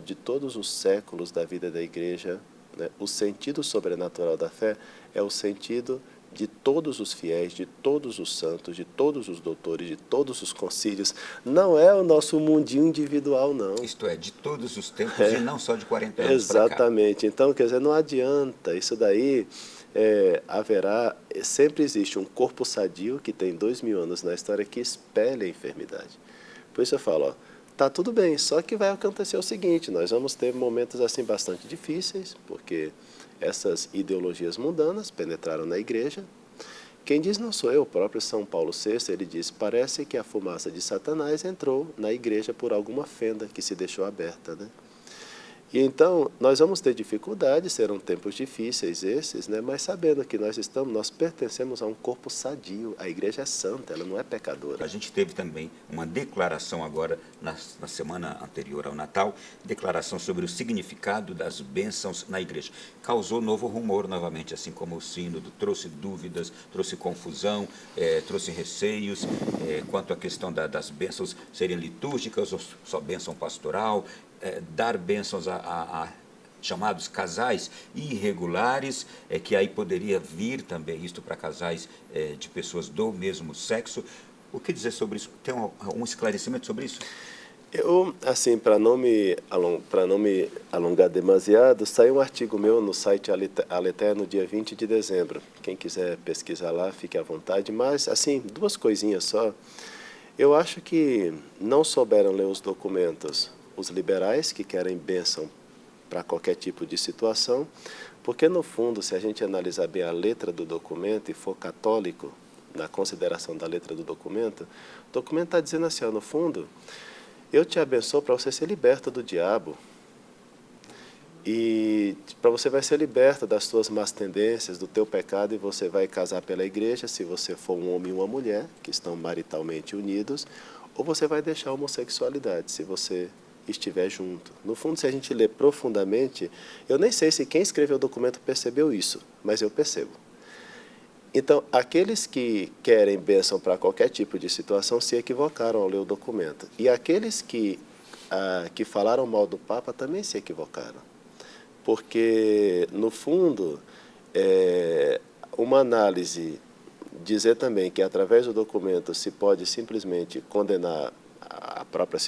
de todos os séculos da vida da igreja, né? O sentido sobrenatural da fé é o sentido de todos os fiéis, de todos os santos, de todos os doutores, de todos os concílios. Não é o nosso mundinho individual, não. Isto é, de todos os tempos e não só de 40 anos para cá. Exatamente. Então, quer dizer, não adianta. Isso daí sempre existe um corpo sadio que tem 2000 anos na história que espelha a enfermidade. Por isso eu falo, tá tudo bem, só que vai acontecer o seguinte, nós vamos ter momentos assim bastante difíceis, porque essas ideologias mundanas penetraram na igreja. Quem diz não sou eu, o próprio São Paulo VI, ele diz, parece que a fumaça de Satanás entrou na igreja por alguma fenda que se deixou aberta, né? E então, nós vamos ter dificuldades, serão tempos difíceis esses, né? Mas sabendo que nós pertencemos a um corpo sadio, a igreja é santa, ela não é pecadora. A gente teve também uma declaração agora, na semana anterior ao Natal, declaração sobre o significado das bênçãos na igreja. Causou novo rumor novamente, assim como o sínodo, trouxe dúvidas, trouxe confusão, trouxe receios quanto à questão das bênçãos serem litúrgicas ou só bênção pastoral, dar bênçãos a chamados casais irregulares, que aí poderia vir também isto para casais de pessoas do mesmo sexo. O que dizer sobre isso? Tem um esclarecimento sobre isso? Eu, assim, para não me alongar demasiado, saiu um artigo meu no site Aleter no dia 20 de dezembro. Quem quiser pesquisar lá, fique à vontade. Mas, assim, duas coisinhas só. Eu acho que não souberam ler os documentos os liberais, que querem bênção para qualquer tipo de situação, porque, no fundo, se a gente analisar bem a letra do documento e for católico na consideração da letra do documento, o documento está dizendo assim, ó, no fundo, eu te abençoo para você ser liberto do diabo e para você vai ser liberto das suas más tendências, do teu pecado, e você vai casar pela igreja, se você for um homem e uma mulher, que estão maritalmente unidos, ou você vai deixar a homossexualidade, se você estiver junto. No fundo, se a gente ler profundamente, eu nem sei se quem escreveu o documento percebeu isso, mas eu percebo. Então, aqueles que querem bênção para qualquer tipo de situação se equivocaram ao ler o documento. E aqueles que falaram mal do Papa também se equivocaram. Porque, no fundo, uma análise dizer também que através do documento se pode simplesmente condenar a própria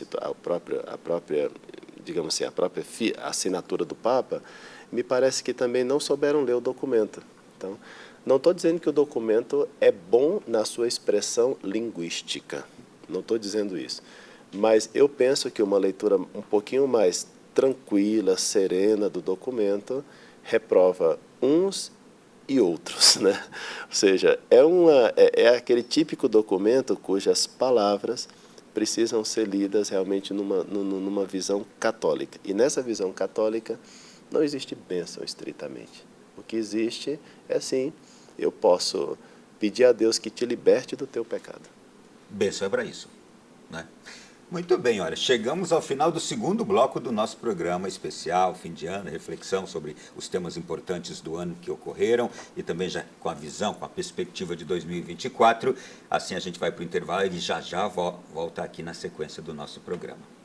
digamos assim, a própria assinatura do Papa, me parece que também não souberam ler o documento. Então, não estou dizendo que o documento é bom na sua expressão linguística, não estou dizendo isso, mas eu penso que uma leitura um pouquinho mais tranquila, serena do documento reprova uns e outros, né? Ou seja, é aquele típico documento cujas palavras precisam ser lidas realmente numa visão católica. E nessa visão católica não existe bênção estritamente. O que existe é, sim, eu posso pedir a Deus que te liberte do teu pecado. Bênção é para isso, né? Muito bem, olha, chegamos ao final do segundo bloco do nosso programa especial, fim de ano, reflexão sobre os temas importantes do ano que ocorreram e também já com a visão, com a perspectiva de 2024. Assim a gente vai para o intervalo e já volta aqui na sequência do nosso programa.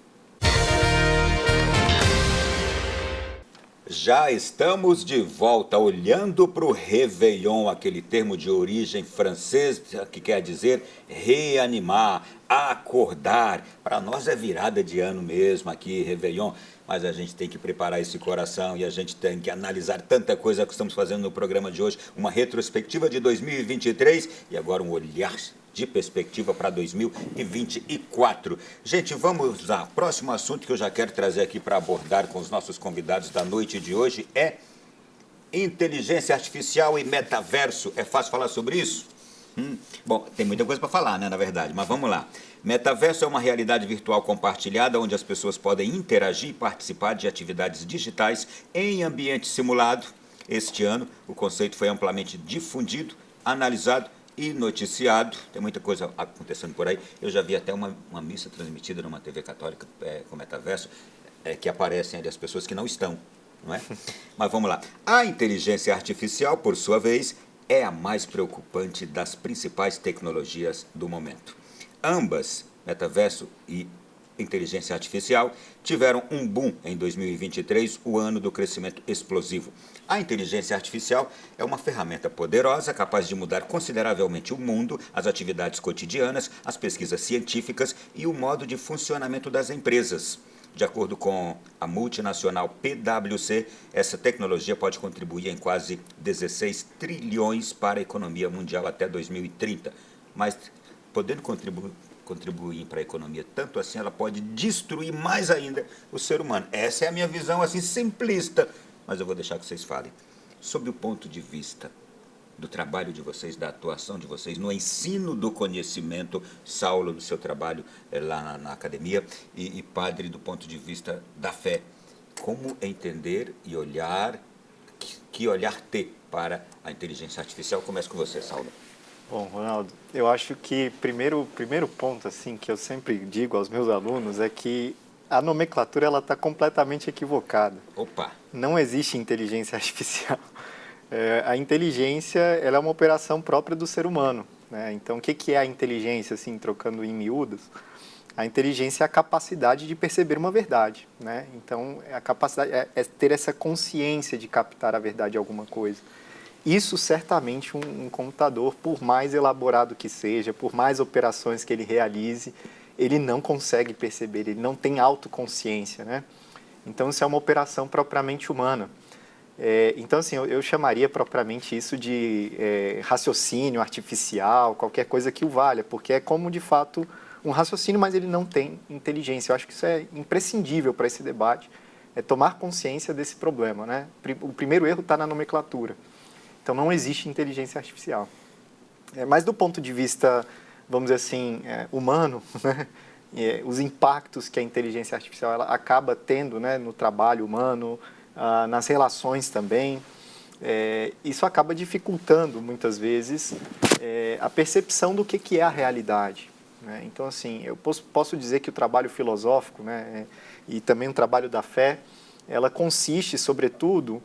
Já estamos de volta, olhando para o Réveillon, aquele termo de origem francesa que quer dizer reanimar, acordar. Para nós é virada de ano mesmo aqui, Réveillon, mas a gente tem que preparar esse coração e a gente tem que analisar tanta coisa que estamos fazendo no programa de hoje, uma retrospectiva de 2023 e agora um olhar de perspectiva para 2024. Gente, vamos lá. Próximo assunto que eu já quero trazer aqui para abordar com os nossos convidados da noite de hoje é inteligência artificial e metaverso. É fácil falar sobre isso? Bom, tem muita coisa para falar, né, na verdade, mas vamos lá. Metaverso é uma realidade virtual compartilhada onde as pessoas podem interagir e participar de atividades digitais em ambiente simulado. Este ano, o conceito foi amplamente difundido, analisado e noticiado. Tem muita coisa acontecendo por aí. Eu já vi até uma missa transmitida numa TV católica com metaverso, que aparecem ali as pessoas que não estão, não é? Mas vamos lá. A inteligência artificial, por sua vez, é a mais preocupante das principais tecnologias do momento. Ambas, metaverso e inteligência artificial, tiveram um boom em 2023, o ano do crescimento explosivo. A inteligência artificial é uma ferramenta poderosa, capaz de mudar consideravelmente o mundo, as atividades cotidianas, as pesquisas científicas e o modo de funcionamento das empresas. De acordo com a multinacional PwC, essa tecnologia pode contribuir em quase 16 trilhões para a economia mundial até 2030. Mas, podendo contribuir para a economia tanto assim, ela pode destruir mais ainda o ser humano. Essa é a minha visão assim simplista, mas eu vou deixar que vocês falem. Sob o ponto de vista do trabalho de vocês, da atuação de vocês, no ensino do conhecimento, Saulo, do seu trabalho lá na academia, e padre, do ponto de vista da fé. Como entender e olhar, que olhar ter para a inteligência artificial? Começo com você, Saulo. Bom, Ronaldo, eu acho que o primeiro ponto assim que eu sempre digo aos meus alunos é que a nomenclatura ela está completamente equivocada. Opa! Não existe inteligência artificial. A inteligência ela é uma operação própria do ser humano, né? Então, o que é a inteligência, assim, trocando em miúdos? A inteligência é a capacidade de perceber uma verdade, né? Então, a capacidade é ter essa consciência de captar a verdade de alguma coisa. Isso, certamente, um computador, por mais elaborado que seja, por mais operações que ele realize, ele não consegue perceber, ele não tem autoconsciência, né? Então, isso é uma operação propriamente humana. Então, assim, eu chamaria propriamente isso de raciocínio artificial, qualquer coisa que o valha, porque é como, de fato, um raciocínio, mas ele não tem inteligência. Eu acho que isso é imprescindível para esse debate, é tomar consciência desse problema, né? O primeiro erro está na nomenclatura. Então, não existe inteligência artificial. Mas do ponto de vista, vamos dizer assim, humano, né? Os impactos que a inteligência artificial ela acaba tendo, né, no trabalho humano, nas relações também, isso acaba dificultando, muitas vezes, a percepção do que é a realidade, né? Então, assim, eu posso dizer que o trabalho filosófico, né, e também o trabalho da fé, ela consiste, sobretudo,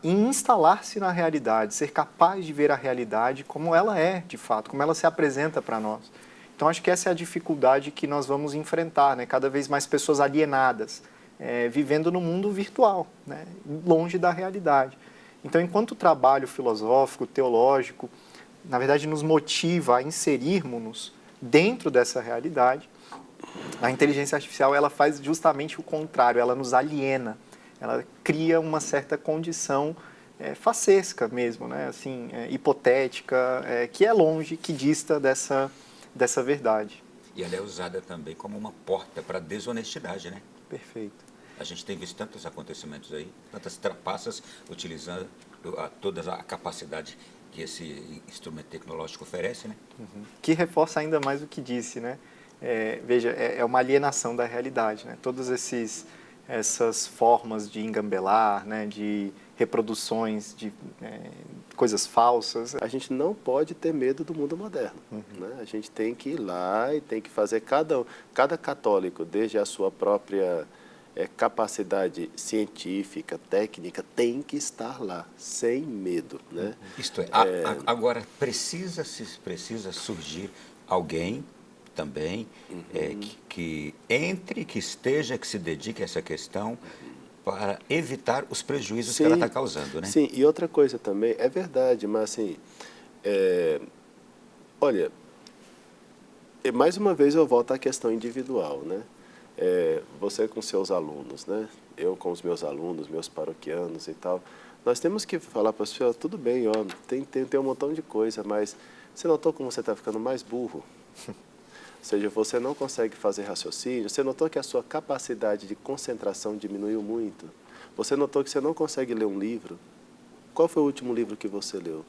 em instalar-se na realidade, ser capaz de ver a realidade como ela é, de fato, como ela se apresenta para nós. Então, acho que essa é a dificuldade que nós vamos enfrentar, né? Cada vez mais pessoas alienadas, vivendo no mundo virtual, né? Longe da realidade. Então, enquanto o trabalho filosófico, teológico, na verdade, nos motiva a inserirmos-nos dentro dessa realidade, a inteligência artificial ela faz justamente o contrário, ela nos aliena, ela cria uma certa condição facesca mesmo, né? Assim, hipotética, que é longe, que dista dessa verdade. E ela é usada também como uma porta para a desonestidade, né? Perfeito. A gente tem visto tantos acontecimentos aí, tantas trapaças utilizando toda a capacidade que esse instrumento tecnológico oferece, né? Uhum. Que reforça ainda mais o que disse, né? Veja, é uma alienação da realidade, né? Todas essas formas de engambelar, né? De reproduções de coisas falsas. A gente não pode ter medo do mundo moderno. Né? A gente tem que ir lá e tem que fazer cada católico, desde a sua própria capacidade científica, técnica, tem que estar lá, sem medo. Né? Isto é, agora precisa surgir alguém também que entre, que esteja, que se dedique a essa questão para evitar os prejuízos que ela está causando, né? Sim, e outra coisa também, é verdade, mas assim, olha, mais uma vez eu volto à questão individual, né? Você com seus alunos, né? Eu com os meus alunos, meus paroquianos e tal, nós temos que falar para as pessoas, tudo bem, ó, tem um montão de coisa, mas você notou como você está ficando mais burro? Ou seja, você não consegue fazer raciocínio, você notou que a sua capacidade de concentração diminuiu muito? Você notou que você não consegue ler um livro? Qual foi o último livro que você leu?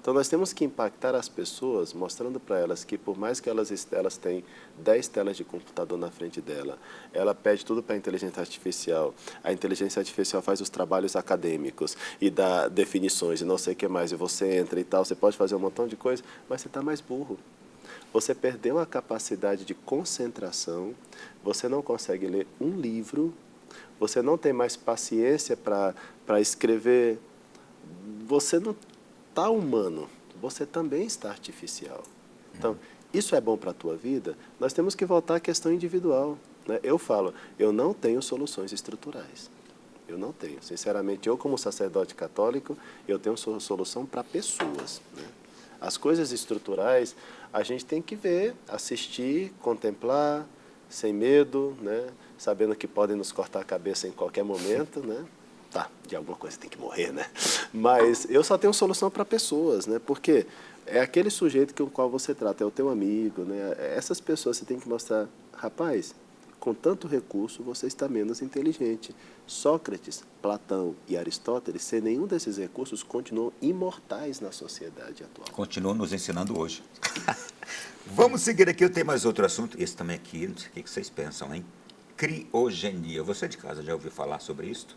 Então, nós temos que impactar as pessoas, mostrando para elas que, por mais que elas têm 10 telas de computador na frente dela, ela pede tudo para a inteligência artificial faz os trabalhos acadêmicos e dá definições e não sei o que mais, e você entra e tal, você pode fazer um montão de coisa, mas você está mais burro. Você perdeu a capacidade de concentração, você não consegue ler um livro, você não tem mais paciência para escrever, você não está humano, você também está artificial. Então, isso é bom para a tua vida? Nós temos que voltar à questão individual. Né? Eu falo, eu não tenho soluções estruturais. Eu não tenho. Sinceramente, eu como sacerdote católico, eu tenho solução para pessoas. Né? As coisas estruturais, a gente tem que ver, assistir, contemplar, sem medo, né? Sabendo que podem nos cortar a cabeça em qualquer momento, né? Tá, de alguma coisa tem que morrer, né? Mas eu só tenho solução para pessoas, né? Porque é aquele sujeito com o qual você trata, é o teu amigo, né? Essas pessoas você tem que mostrar, rapaz, com tanto recurso você está menos inteligente. Sócrates, Platão e Aristóteles, sem nenhum desses recursos, continuam imortais na sociedade atual. Continuam nos ensinando hoje. Vamos seguir aqui, eu tenho mais outro assunto, esse também aqui, não sei o que vocês pensam, hein? Criogenia. Você de casa já ouviu falar sobre isso?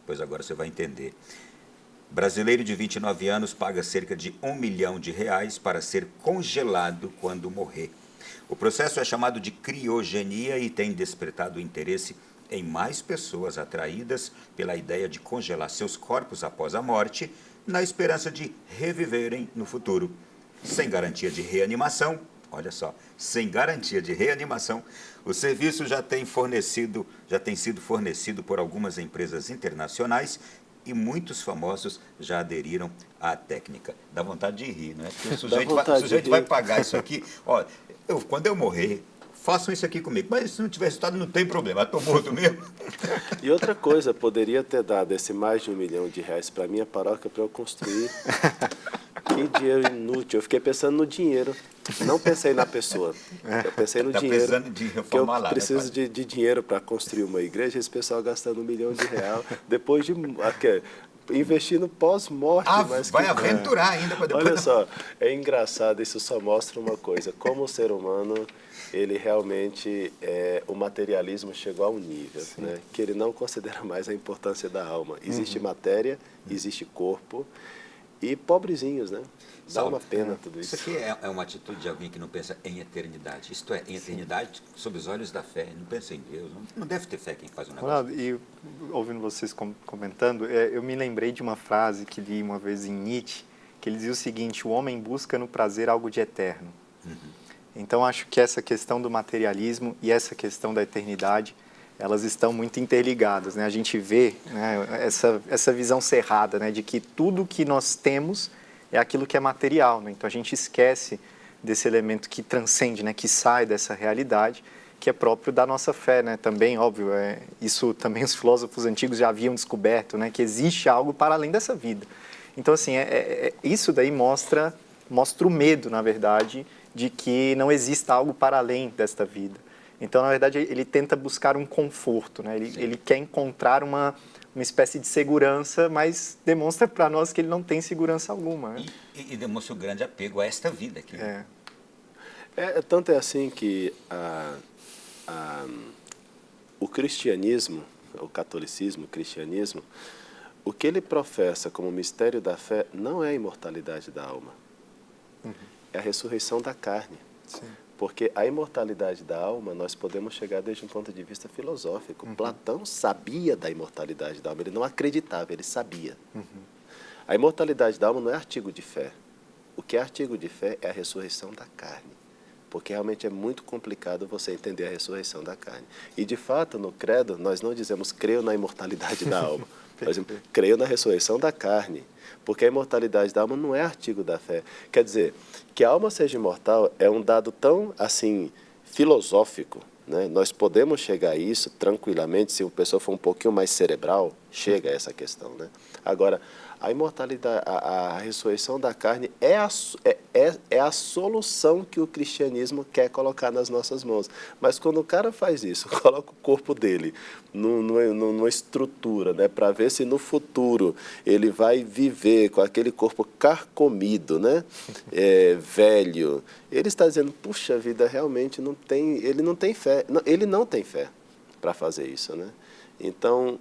Pois agora você vai entender. Brasileiro de 29 anos paga cerca de R$1 milhão para ser congelado quando morrer. O processo é chamado de criogenia e tem despertado interesse em mais pessoas atraídas pela ideia de congelar seus corpos após a morte, na esperança de reviverem no futuro. Sem garantia de reanimação, olha só, sem garantia de reanimação, o serviço já tem sido fornecido por algumas empresas internacionais e muitos famosos já aderiram à técnica. Dá vontade de rir, não é? Porque o sujeito vai pagar isso aqui. Ó, quando eu morrer, façam isso aqui comigo. Mas se não tiver resultado, não tem problema. Estou morto mesmo. E outra coisa, poderia ter dado esse mais de R$1 milhão para a minha paróquia para eu construir. Que dinheiro inútil. Eu fiquei pensando no dinheiro. Não pensei na pessoa. Eu pensei no dinheiro. Precisando de reformar lá, eu preciso, né, de dinheiro para construir uma igreja. Esse pessoal gastando R$1 milhão. Depois de investindo pós-morte. Vai aventurar ainda para depois. Olha só, é engraçado. Isso só mostra uma coisa. Como o ser humano, ele realmente, o materialismo chegou a um nível, né, que ele não considera mais a importância da alma. Existe matéria, existe corpo e pobrezinhos, né? Dá uma pena tudo isso. Isso aqui é uma atitude de alguém que não pensa em eternidade. Isto é, em eternidade, sob os olhos da fé. Não pensa em Deus. Não deve ter fé quem faz um negócio. E ouvindo vocês comentando, eu me lembrei de uma frase que li uma vez em Nietzsche, que ele dizia o seguinte: o homem busca no prazer algo de eterno. Então, acho que essa questão do materialismo e essa questão da eternidade, elas estão muito interligadas, né? A gente vê, né, essa visão cerrada, né, de que tudo que nós temos é aquilo que é material, né? Então, a gente esquece desse elemento que transcende, né, que sai dessa realidade, que é próprio da nossa fé, né? Também, óbvio, isso também os filósofos antigos já haviam descoberto, né, que existe algo para além dessa vida. Então, assim, isso daí mostra o medo, na verdade, de que não exista algo para além desta vida. Então, na verdade, ele tenta buscar um conforto, né? Ele quer encontrar uma espécie de segurança, mas demonstra para nós que ele não tem segurança alguma. Né? E demonstra o grande apego a esta vida aqui. Tanto é assim que o cristianismo, o catolicismo, o cristianismo, o que ele professa como mistério da fé não é a imortalidade da alma, é a ressurreição da carne. Sim. Porque a imortalidade da alma, nós podemos chegar desde um ponto de vista filosófico. Platão sabia da imortalidade da alma, ele não acreditava, ele sabia. A imortalidade da alma não é artigo de fé. O que é artigo de fé é a ressurreição da carne. Porque realmente é muito complicado você entender a ressurreição da carne. E, de fato, no credo, nós não dizemos creio na imortalidade da alma. Nós dizemos creio na ressurreição da carne. Porque a imortalidade da alma não é artigo da fé. Quer dizer, que a alma seja imortal é um dado tão, assim, filosófico, né? Nós podemos chegar a isso tranquilamente, se uma pessoa for um pouquinho mais cerebral, chega a essa questão, né? Agora, a imortalidade, a ressurreição da carne é a solução que o cristianismo quer colocar nas nossas mãos. Mas quando o cara faz isso, coloca o corpo dele numa estrutura, né, para ver se no futuro ele vai viver com aquele corpo carcomido, né, velho, ele está dizendo, puxa vida, realmente ele não tem fé, ele não tem fé para fazer isso, né? Então,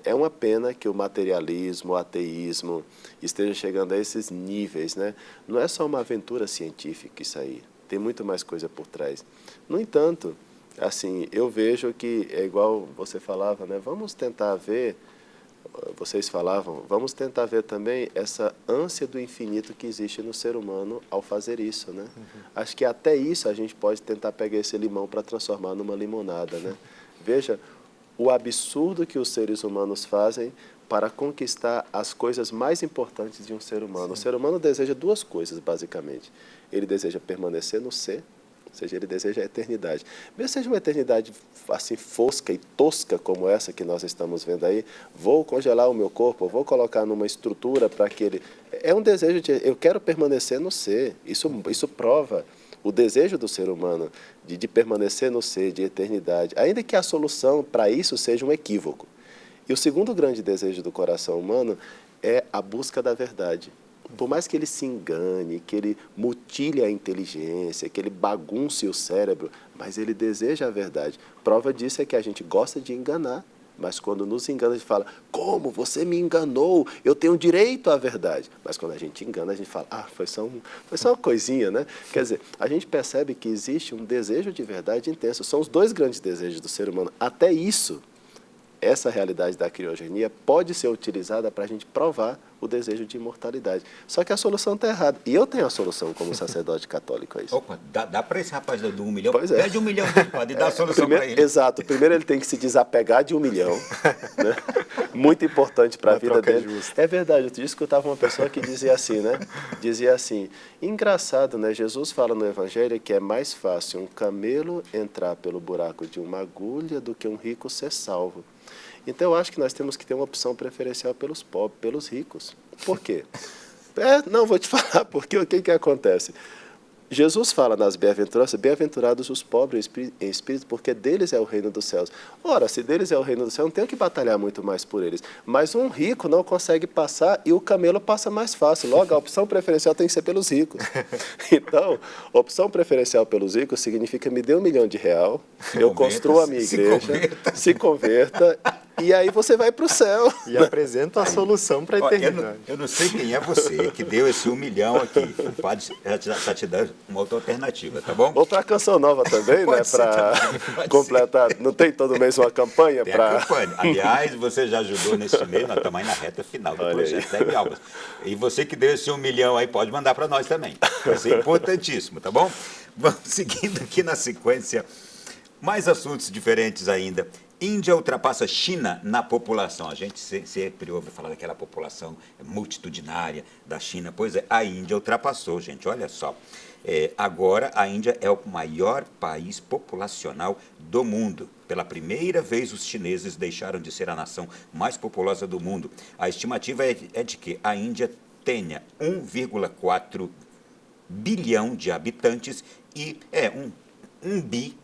é uma pena que o materialismo, o ateísmo esteja chegando a esses níveis, né? Não é só uma aventura científica isso aí, tem muito mais coisa por trás. No entanto, assim, eu vejo que é igual você falava, né? Vamos tentar ver, vocês falavam, vamos tentar ver também essa ânsia do infinito que existe no ser humano ao fazer isso, né? Acho que até isso a gente pode tentar pegar esse limão para transformar numa limonada, né? Veja o absurdo que os seres humanos fazem para conquistar as coisas mais importantes de um ser humano. Sim. O ser humano deseja duas coisas, basicamente. Ele deseja permanecer no ser, ou seja, ele deseja a eternidade. Mesmo seja uma eternidade assim fosca e tosca como essa que nós estamos vendo aí, vou congelar o meu corpo, vou colocar numa estrutura para que ele... É um desejo de... Eu quero permanecer no ser. Isso prova o desejo do ser humano de permanecer no ser, de eternidade, ainda que a solução para isso seja um equívoco. E o segundo grande desejo do coração humano é a busca da verdade. Por mais que ele se engane, que ele mutile a inteligência, que ele bagunce o cérebro, mas ele deseja a verdade. Prova disso é que a gente gosta de enganar, mas quando nos engana, a gente fala, como? Você me enganou, eu tenho direito à verdade. Mas quando a gente engana, a gente fala, foi só uma coisinha, né? Quer dizer, a gente percebe que existe um desejo de verdade intenso. São os dois grandes desejos do ser humano. Até isso, essa realidade da criogenia pode ser utilizada para a gente provar o desejo de imortalidade. Só que a solução está errada. E eu tenho a solução como sacerdote católico a isso. Opa, dá para esse rapaz do 1 milhão? Pois é. Pede 1 milhão, pode dar a solução para ele. Exato. Primeiro ele tem que se desapegar de 1 milhão. Né? Muito importante para a vida dele. Justa. É verdade. Eu escutava uma pessoa que dizia assim, né? Dizia assim, engraçado, né? Jesus fala no Evangelho que é mais fácil um camelo entrar pelo buraco de uma agulha do que um rico ser salvo. Então, eu acho que nós temos que ter uma opção preferencial pelos pobres, pelos ricos. Por quê? Não, vou te falar, porque o que acontece? Jesus fala nas bem-aventuranças, bem-aventurados os pobres em espírito, porque deles é o reino dos céus. Ora, se deles é o reino dos céus, não tenho que batalhar muito mais por eles. Mas um rico não consegue passar e o camelo passa mais fácil. Logo, a opção preferencial tem que ser pelos ricos. Então, opção preferencial pelos ricos significa me dê R$1 milhão, eu construo a minha igreja, se converta e aí você vai para o céu. E apresenta a solução para a eternidade. Eu não sei quem é você que deu esse 1 milhão aqui. O padre já está te dando uma outra alternativa, tá bom? Ou para a Canção Nova também, né? Para completar. Não tem todo mês uma campanha? Tem a campanha. Aliás, você já ajudou nesse mês, nós estamos aí na reta final do projeto Segue Almas. E você que deu esse 1 milhão aí, pode mandar para nós também. Vai ser importantíssimo, tá bom? Vamos seguindo aqui na sequência. Mais assuntos diferentes ainda. Índia ultrapassa China na população. A gente sempre ouve falar daquela população multitudinária da China. Pois é, a Índia ultrapassou, gente. Olha só. Agora, a Índia é o maior país populacional do mundo. Pela primeira vez, os chineses deixaram de ser a nação mais populosa do mundo. A estimativa é de que a Índia tenha 1,4 bilhão de habitantes e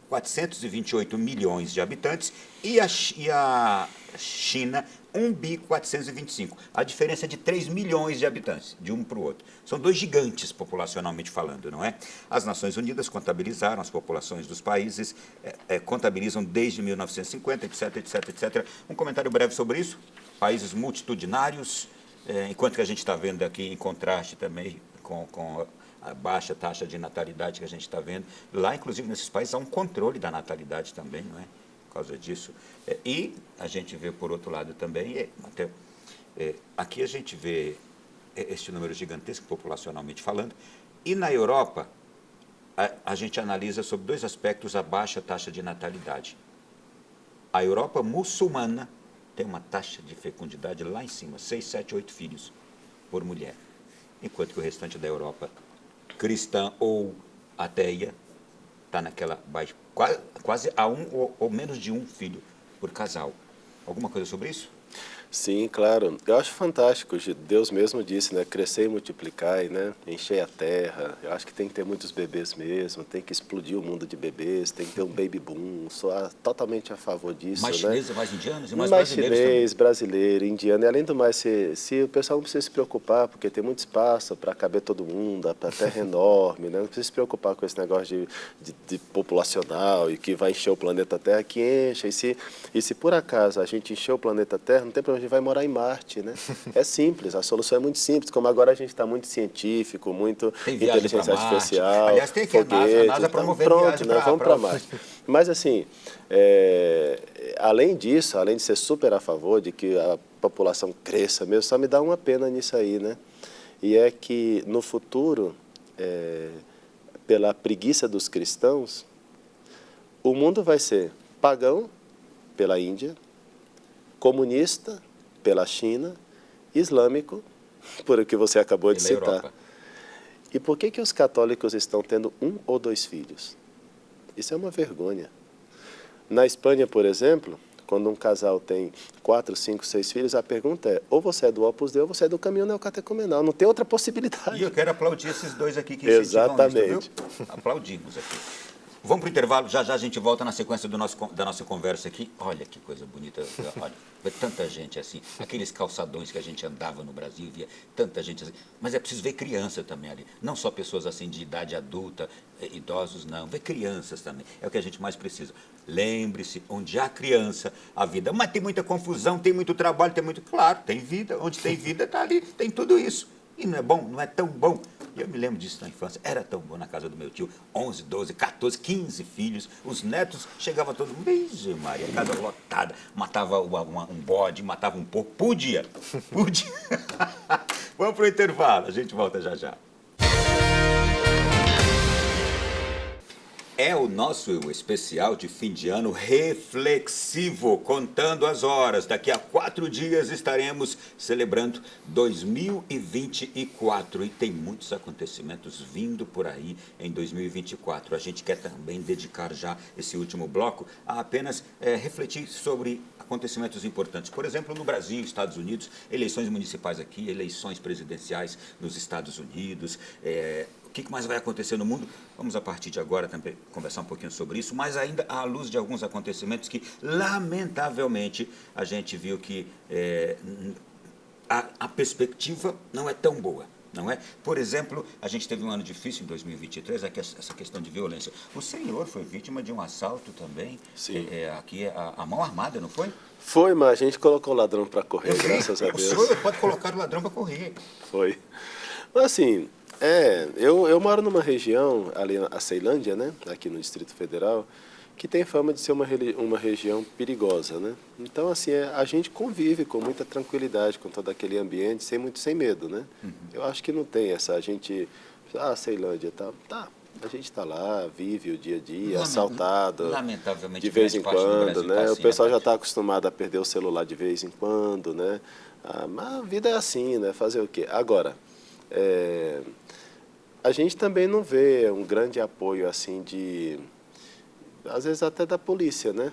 428 milhões de habitantes e a China 425. A diferença é de 3 milhões de habitantes, de um para o outro. São dois gigantes populacionalmente falando, não é? As Nações Unidas contabilizaram as populações dos países, contabilizam desde 1950, etc, etc, etc. Um comentário breve sobre isso? países multitudinários, enquanto que a gente está vendo aqui em contraste também com a baixa taxa de natalidade que a gente está vendo. Lá, inclusive, nesses países há um controle da natalidade também, não é? Por causa disso. E a gente vê, por outro lado, também, aqui a gente vê este número gigantesco, populacionalmente falando, e na Europa, a gente analisa sobre 2 aspectos a baixa taxa de natalidade. A Europa muçulmana tem uma taxa de fecundidade lá em cima, 6, 7, 8 filhos por mulher, enquanto que o restante da Europa cristã ou ateia está naquela baixa, quase a 1 ou menos de 1 filho por casal. Alguma coisa sobre isso? Sim, claro. Eu acho fantástico. Deus mesmo disse, né? Crescer e multiplicar, né? Encher a terra. Eu acho que tem que ter muitos bebês mesmo, tem que explodir o mundo de bebês, tem que ter um baby boom. Sou totalmente a favor disso, mais né? Chineses, mais indianos e mais brasileiros chinês, brasileiro, indiano. E além do mais, se o pessoal não precisa se preocupar, porque tem muito espaço para caber todo mundo, a terra é enorme, né? Não precisa se preocupar com esse negócio de populacional e que vai encher o planeta Terra, que encha. E se por acaso a gente encher o planeta Terra, não tem problema, a gente vai morar em Marte, né? É simples, a solução é muito simples, como agora a gente está muito científico, muito inteligência artificial. Aliás, tem aqui foguete, a NASA promovendo pronto, viagem né? Vamos para Marte. Mas assim, além disso, além de ser super a favor de que a população cresça mesmo, só me dá uma pena nisso aí, né? E é que no futuro, pela preguiça dos cristãos, o mundo vai ser pagão pela Índia, comunista pela China, islâmico, por o que você acabou de citar. Europa. E por que os católicos estão tendo 1 ou 2 filhos? Isso é uma vergonha. Na Espanha, por exemplo, quando um casal tem 4, 5, 6 filhos, a pergunta é, ou você é do Opus Dei ou você é do caminho neocatecumenal. Não tem outra possibilidade. E eu quero aplaudir esses 2 aqui que Exatamente. Isso, viu? Aplaudimos aqui. Vamos para o intervalo, já a gente volta na sequência da nossa conversa aqui. Olha que coisa bonita, olha, vê tanta gente assim, aqueles calçadões que a gente andava no Brasil, via tanta gente assim, mas é preciso ver criança também ali, não só pessoas assim de idade adulta, idosos não, ver crianças também, é o que a gente mais precisa. Lembre-se, onde há criança, há vida, mas tem muita confusão, tem muito trabalho, claro, tem vida, onde tem vida está ali, tem tudo isso. E não é bom, não é tão bom. E eu me lembro disso na infância, era tão bom na casa do meu tio, 11, 12, 14, 15 filhos, os netos chegavam todos, Virgem Maria, casa lotada, matava um bode, matava um porco, podia. Vamos para o intervalo, a gente volta já já. É o nosso especial de fim de ano reflexivo, contando as horas. Daqui a 4 dias estaremos celebrando 2024 e tem muitos acontecimentos vindo por aí em 2024. A gente quer também dedicar já esse último bloco a apenas refletir sobre acontecimentos importantes. Por exemplo, no Brasil, Estados Unidos, eleições municipais aqui, eleições presidenciais nos Estados Unidos, o que mais vai acontecer no mundo? Vamos, a partir de agora, também conversar um pouquinho sobre isso, mas ainda à luz de alguns acontecimentos que, lamentavelmente, a gente viu que a perspectiva não é tão boa. Não é? Por exemplo, a gente teve um ano difícil em 2023, essa questão de violência. O senhor foi vítima de um assalto também, Sim. Aqui a mão armada, não foi? Foi, mas a gente colocou o ladrão para correr, graças a Deus. O senhor pode colocar o ladrão para correr. Foi. Mas assim, eu moro numa região, ali a Ceilândia, né, aqui no Distrito Federal, que tem fama de ser uma região perigosa, né? Então, assim, a gente convive com muita tranquilidade com todo aquele ambiente, sem medo, né? Uhum. Eu acho que não tem essa, a gente, Ceilândia e tal, tá, a gente está lá, vive o dia a dia, assaltado, lamentavelmente, de vez em quando, né? Tá o pessoal já está acostumado a perder o celular de vez em quando, né? Mas a vida é assim, né? Fazer o quê? Agora, a gente também não vê um grande apoio, assim, às vezes até da polícia, né?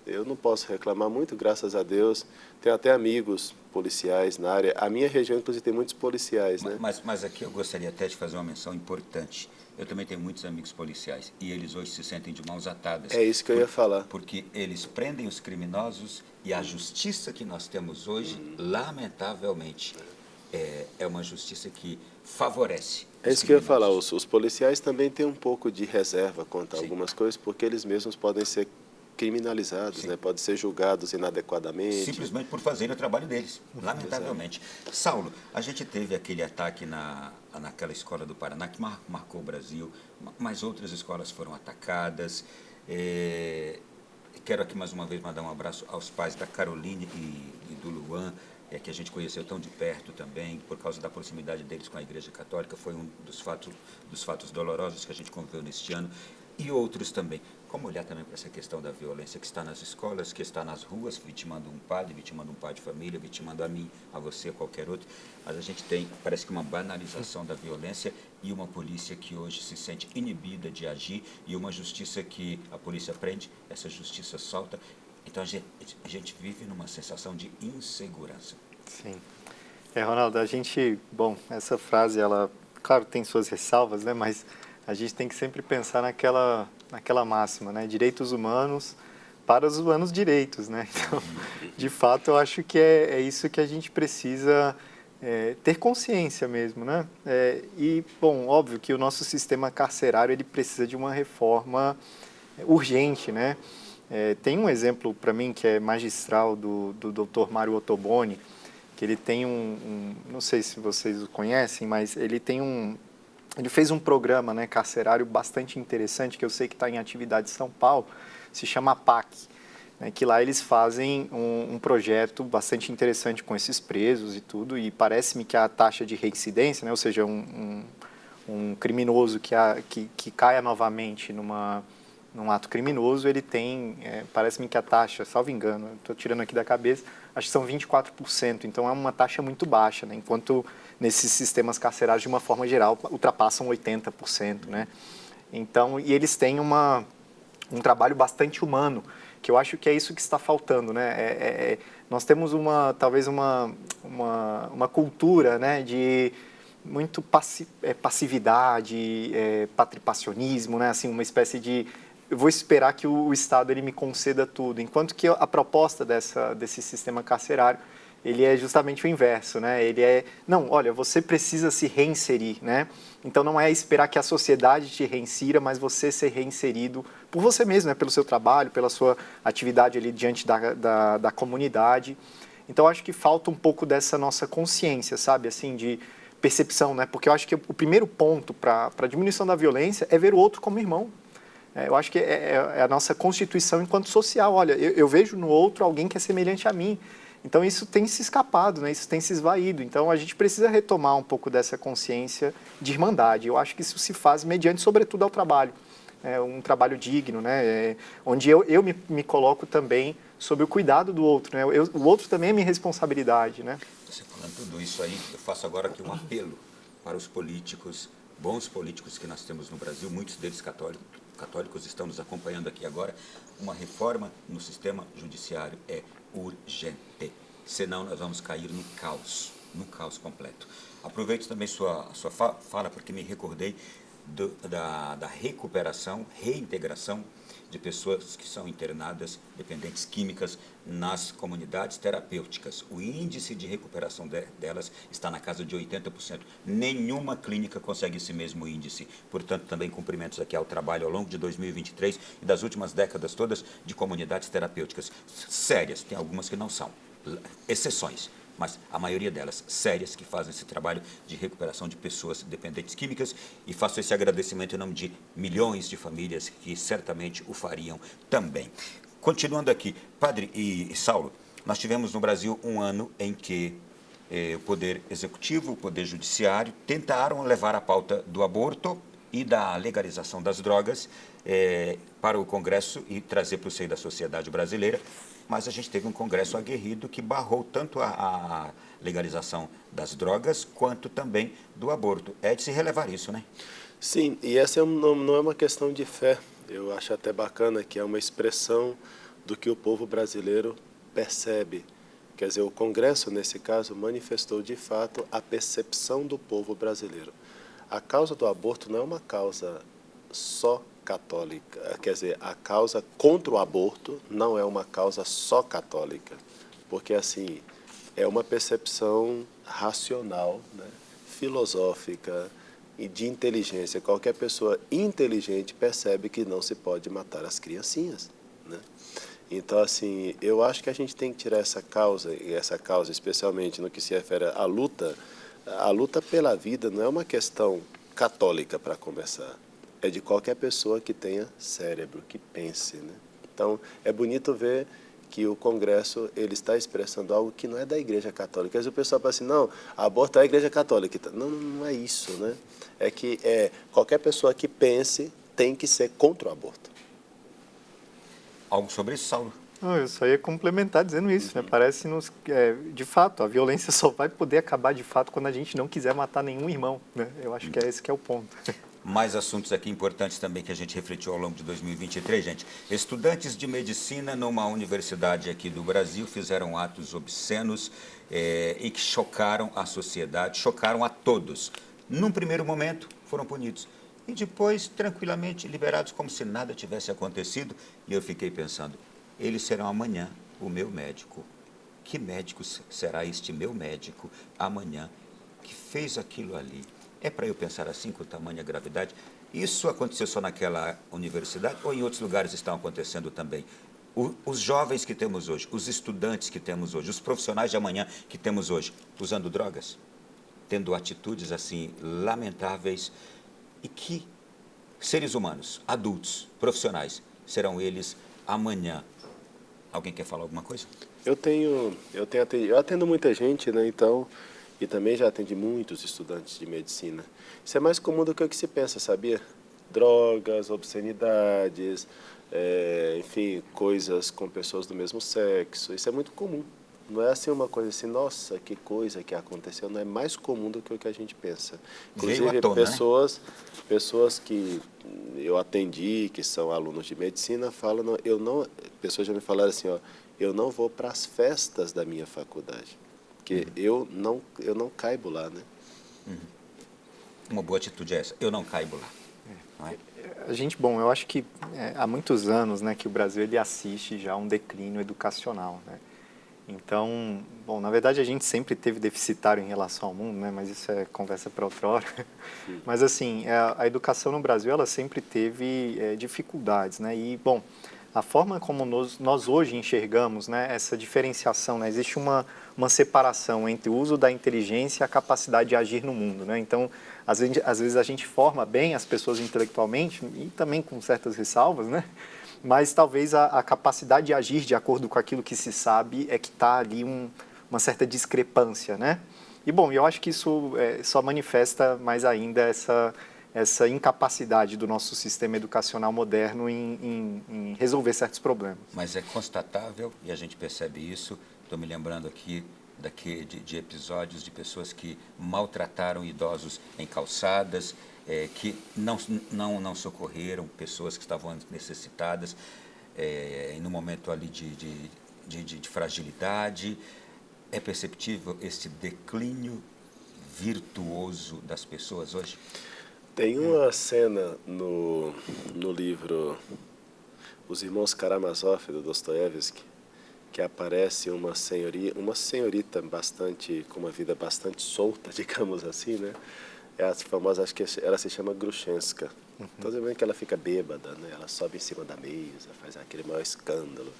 Eu não posso reclamar muito, graças a Deus. Tenho até amigos policiais na área. A minha região, inclusive, tem muitos policiais, né? Mas aqui eu gostaria até de fazer uma menção importante. Eu também tenho muitos amigos policiais e eles hoje se sentem de mãos atadas. É isso que eu ia falar. Porque eles prendem os criminosos e a justiça que nós temos hoje, lamentavelmente, é uma justiça que favorece. É isso que eu ia falar. Os policiais também têm um pouco de reserva quanto a algumas coisas, porque eles mesmos podem ser criminalizados, né? Podem ser julgados inadequadamente. Simplesmente por fazerem o trabalho deles, lamentavelmente. Saulo, a gente teve aquele ataque naquela escola do Paraná que marcou o Brasil, mas outras escolas foram atacadas. Quero aqui mais uma vez mandar um abraço aos pais da Caroline e do Luan, que a gente conheceu tão de perto também, por causa da proximidade deles com a Igreja Católica. Foi um dos fatos dolorosos que a gente conviveu neste ano. E outros também. Como olhar também para essa questão da violência que está nas escolas, que está nas ruas, vitimando um padre, vitimando um pai de família, vitimando a mim, a você, a qualquer outro. Mas a gente tem, parece que uma banalização da violência e uma polícia que hoje se sente inibida de agir e uma justiça que a polícia prende, essa justiça solta. Então a gente vive numa sensação de insegurança. Sim. Ronaldo, essa frase, ela, claro, tem suas ressalvas, né, mas a gente tem que sempre pensar naquela máxima, né? Direitos humanos para os humanos direitos, né? Então, de fato, eu acho que é isso que a gente precisa ter consciência mesmo, né? Óbvio que o nosso sistema carcerário, ele precisa de uma reforma urgente, né? Tem um exemplo para mim que é magistral do Dr. Mário Ottoboni, que ele tem não sei se vocês o conhecem, mas ele fez um programa, né, carcerário bastante interessante, que eu sei que está em atividade em São Paulo, se chama PAC, né, que lá eles fazem um projeto bastante interessante com esses presos e tudo, e parece-me que a taxa de reincidência, né, ou seja, um criminoso que caia novamente num ato criminoso, ele tem, parece-me que a taxa, salvo engano, estou tirando aqui da cabeça, acho que são 24%, então é uma taxa muito baixa, né, enquanto nesses sistemas carcerários, de uma forma geral, ultrapassam 80%, né? Então, e eles têm um trabalho bastante humano, que eu acho que é isso que está faltando, né? Nós temos talvez uma cultura, né, de muito passividade, patripacionismo, né? Assim, uma espécie de eu vou esperar que o Estado ele me conceda tudo, enquanto que a proposta desse sistema carcerário, ele é justamente o inverso, né? Não, olha, você precisa se reinserir, né? Então não é esperar que a sociedade te reinsira, mas você ser reinserido por você mesmo, né? Pelo seu trabalho, pela sua atividade ali diante da comunidade. Então acho que falta um pouco dessa nossa consciência, sabe? Assim, de percepção, né? Porque eu acho que o primeiro ponto para a diminuição da violência é ver o outro como irmão. Eu acho que é a nossa constituição enquanto social. Olha, eu vejo no outro alguém que é semelhante a mim. Então, isso tem se escapado, né? Isso tem se esvaído. Então, a gente precisa retomar um pouco dessa consciência de irmandade. Eu acho que isso se faz mediante, sobretudo, ao trabalho. Um trabalho digno, né? Onde eu me coloco também sob o cuidado do outro, né? O outro também é minha responsabilidade, né? Você falando tudo isso aí, eu faço agora aqui um apelo para os políticos, bons políticos que nós temos no Brasil, muitos deles católicos estão nos acompanhando aqui agora. Uma reforma no sistema judiciário é urgente, senão nós vamos cair num caos completo. Aproveito também sua fala, porque me recordei da reintegração de pessoas que são internadas, dependentes químicas, nas comunidades terapêuticas. O índice de recuperação delas está na casa de 80%. Nenhuma clínica consegue esse mesmo índice. Portanto, também cumprimentos aqui ao trabalho ao longo de 2023 e das últimas décadas todas de comunidades terapêuticas sérias. Tem algumas que não são, exceções, mas a maioria delas sérias, que fazem esse trabalho de recuperação de pessoas dependentes químicas, e faço esse agradecimento em nome de milhões de famílias que certamente o fariam também. Continuando aqui, Padre e Saulo, nós tivemos no Brasil um ano em que o Poder Executivo, o Poder Judiciário tentaram levar a pauta do aborto e da legalização das drogas para o Congresso e trazer para o seio da sociedade brasileira, mas a gente teve um Congresso aguerrido que barrou tanto a legalização das drogas quanto também do aborto. É de se relevar isso, né? Sim, e essa não é uma questão de fé. Eu acho até bacana que é uma expressão do que o povo brasileiro percebe. Quer dizer, o Congresso, nesse caso, manifestou de fato a percepção do povo brasileiro. A causa do aborto não é uma causa só católica, quer dizer, a causa contra o aborto não é uma causa só católica, porque assim, é uma percepção racional, né, filosófica e de inteligência. Qualquer pessoa inteligente percebe que não se pode matar as criancinhas, né? Então, assim, eu acho que a gente tem que tirar essa causa especialmente no que se refere à luta. A luta pela vida não é uma questão católica, para começar. É de qualquer pessoa que tenha cérebro, que pense, né? Então, é bonito ver que o Congresso ele está expressando algo que não é da Igreja Católica. Às vezes o pessoal fala assim, não, aborto é a Igreja Católica. Não, não é isso, né? É que qualquer pessoa que pense tem que ser contra o aborto. Algo sobre isso, Saulo? Não, eu só ia complementar dizendo isso, né? Parece-nos que, de fato, a violência só vai poder acabar de fato quando a gente não quiser matar nenhum irmão, né? Eu acho que é esse que é o ponto. Mais assuntos aqui importantes também que a gente refletiu ao longo de 2023, gente. Estudantes de medicina numa universidade aqui do Brasil fizeram atos obscenos e que chocaram a sociedade, chocaram a todos. Num primeiro momento, foram punidos. E depois, tranquilamente, liberados como se nada tivesse acontecido. E eu fiquei pensando, eles serão amanhã o meu médico. Que médico será este meu médico amanhã que fez aquilo ali? É para eu pensar assim, com tamanha gravidade? Isso aconteceu só naquela universidade ou em outros lugares estão acontecendo também? Os jovens que temos hoje, os estudantes que temos hoje, os profissionais de amanhã que temos hoje, usando drogas, tendo atitudes assim lamentáveis, e que seres humanos, adultos, profissionais, serão eles amanhã? Alguém quer falar alguma coisa? Eu atendo muita gente, né? Então, e também já atendi muitos estudantes de medicina. Isso é mais comum do que o que se pensa, sabia? Drogas, obscenidades, enfim, coisas com pessoas do mesmo sexo. Isso é muito comum. Não é assim uma coisa assim, nossa, que coisa que aconteceu. Não é mais comum do que o que a gente pensa. Inclusive, Veio à tona, pessoas que eu atendi, que são alunos de medicina, falam, pessoas já me falaram assim, ó, eu não vou para as festas da minha faculdade. Porque eu não caibo lá, né? Uma boa atitude é essa. Eu não caibo lá. Não é? Eu acho que há muitos anos, né, que o Brasil ele assiste já a um declínio educacional, né? Então, na verdade a gente sempre teve deficitário em relação ao mundo, né, mas isso é conversa para outra hora. Mas assim, a educação no Brasil ela sempre teve dificuldades, né? E a forma como nós hoje enxergamos, né, essa diferenciação, né, existe uma separação entre o uso da inteligência e a capacidade de agir no mundo, né? Então, às vezes a gente forma bem as pessoas intelectualmente e também com certas ressalvas, né? Mas talvez a capacidade de agir de acordo com aquilo que se sabe é que está ali uma certa discrepância, né? E eu acho que isso só manifesta mais ainda essa incapacidade do nosso sistema educacional moderno em resolver certos problemas. Mas é constatável, e a gente percebe isso, estou me lembrando aqui de episódios de pessoas que maltrataram idosos em calçadas, que não socorreram pessoas que estavam necessitadas, no momento ali de fragilidade. É perceptível esse declínio virtuoso das pessoas hoje? Tem uma cena no livro Os Irmãos Karamazov, do Dostoiévski, que aparece uma senhorita com uma vida bastante solta, digamos assim, né? É a famosa, acho que ela se chama Grushenska. Então, você vê que ela fica bêbada, né? Ela sobe em cima da mesa, faz aquele maior escândalo.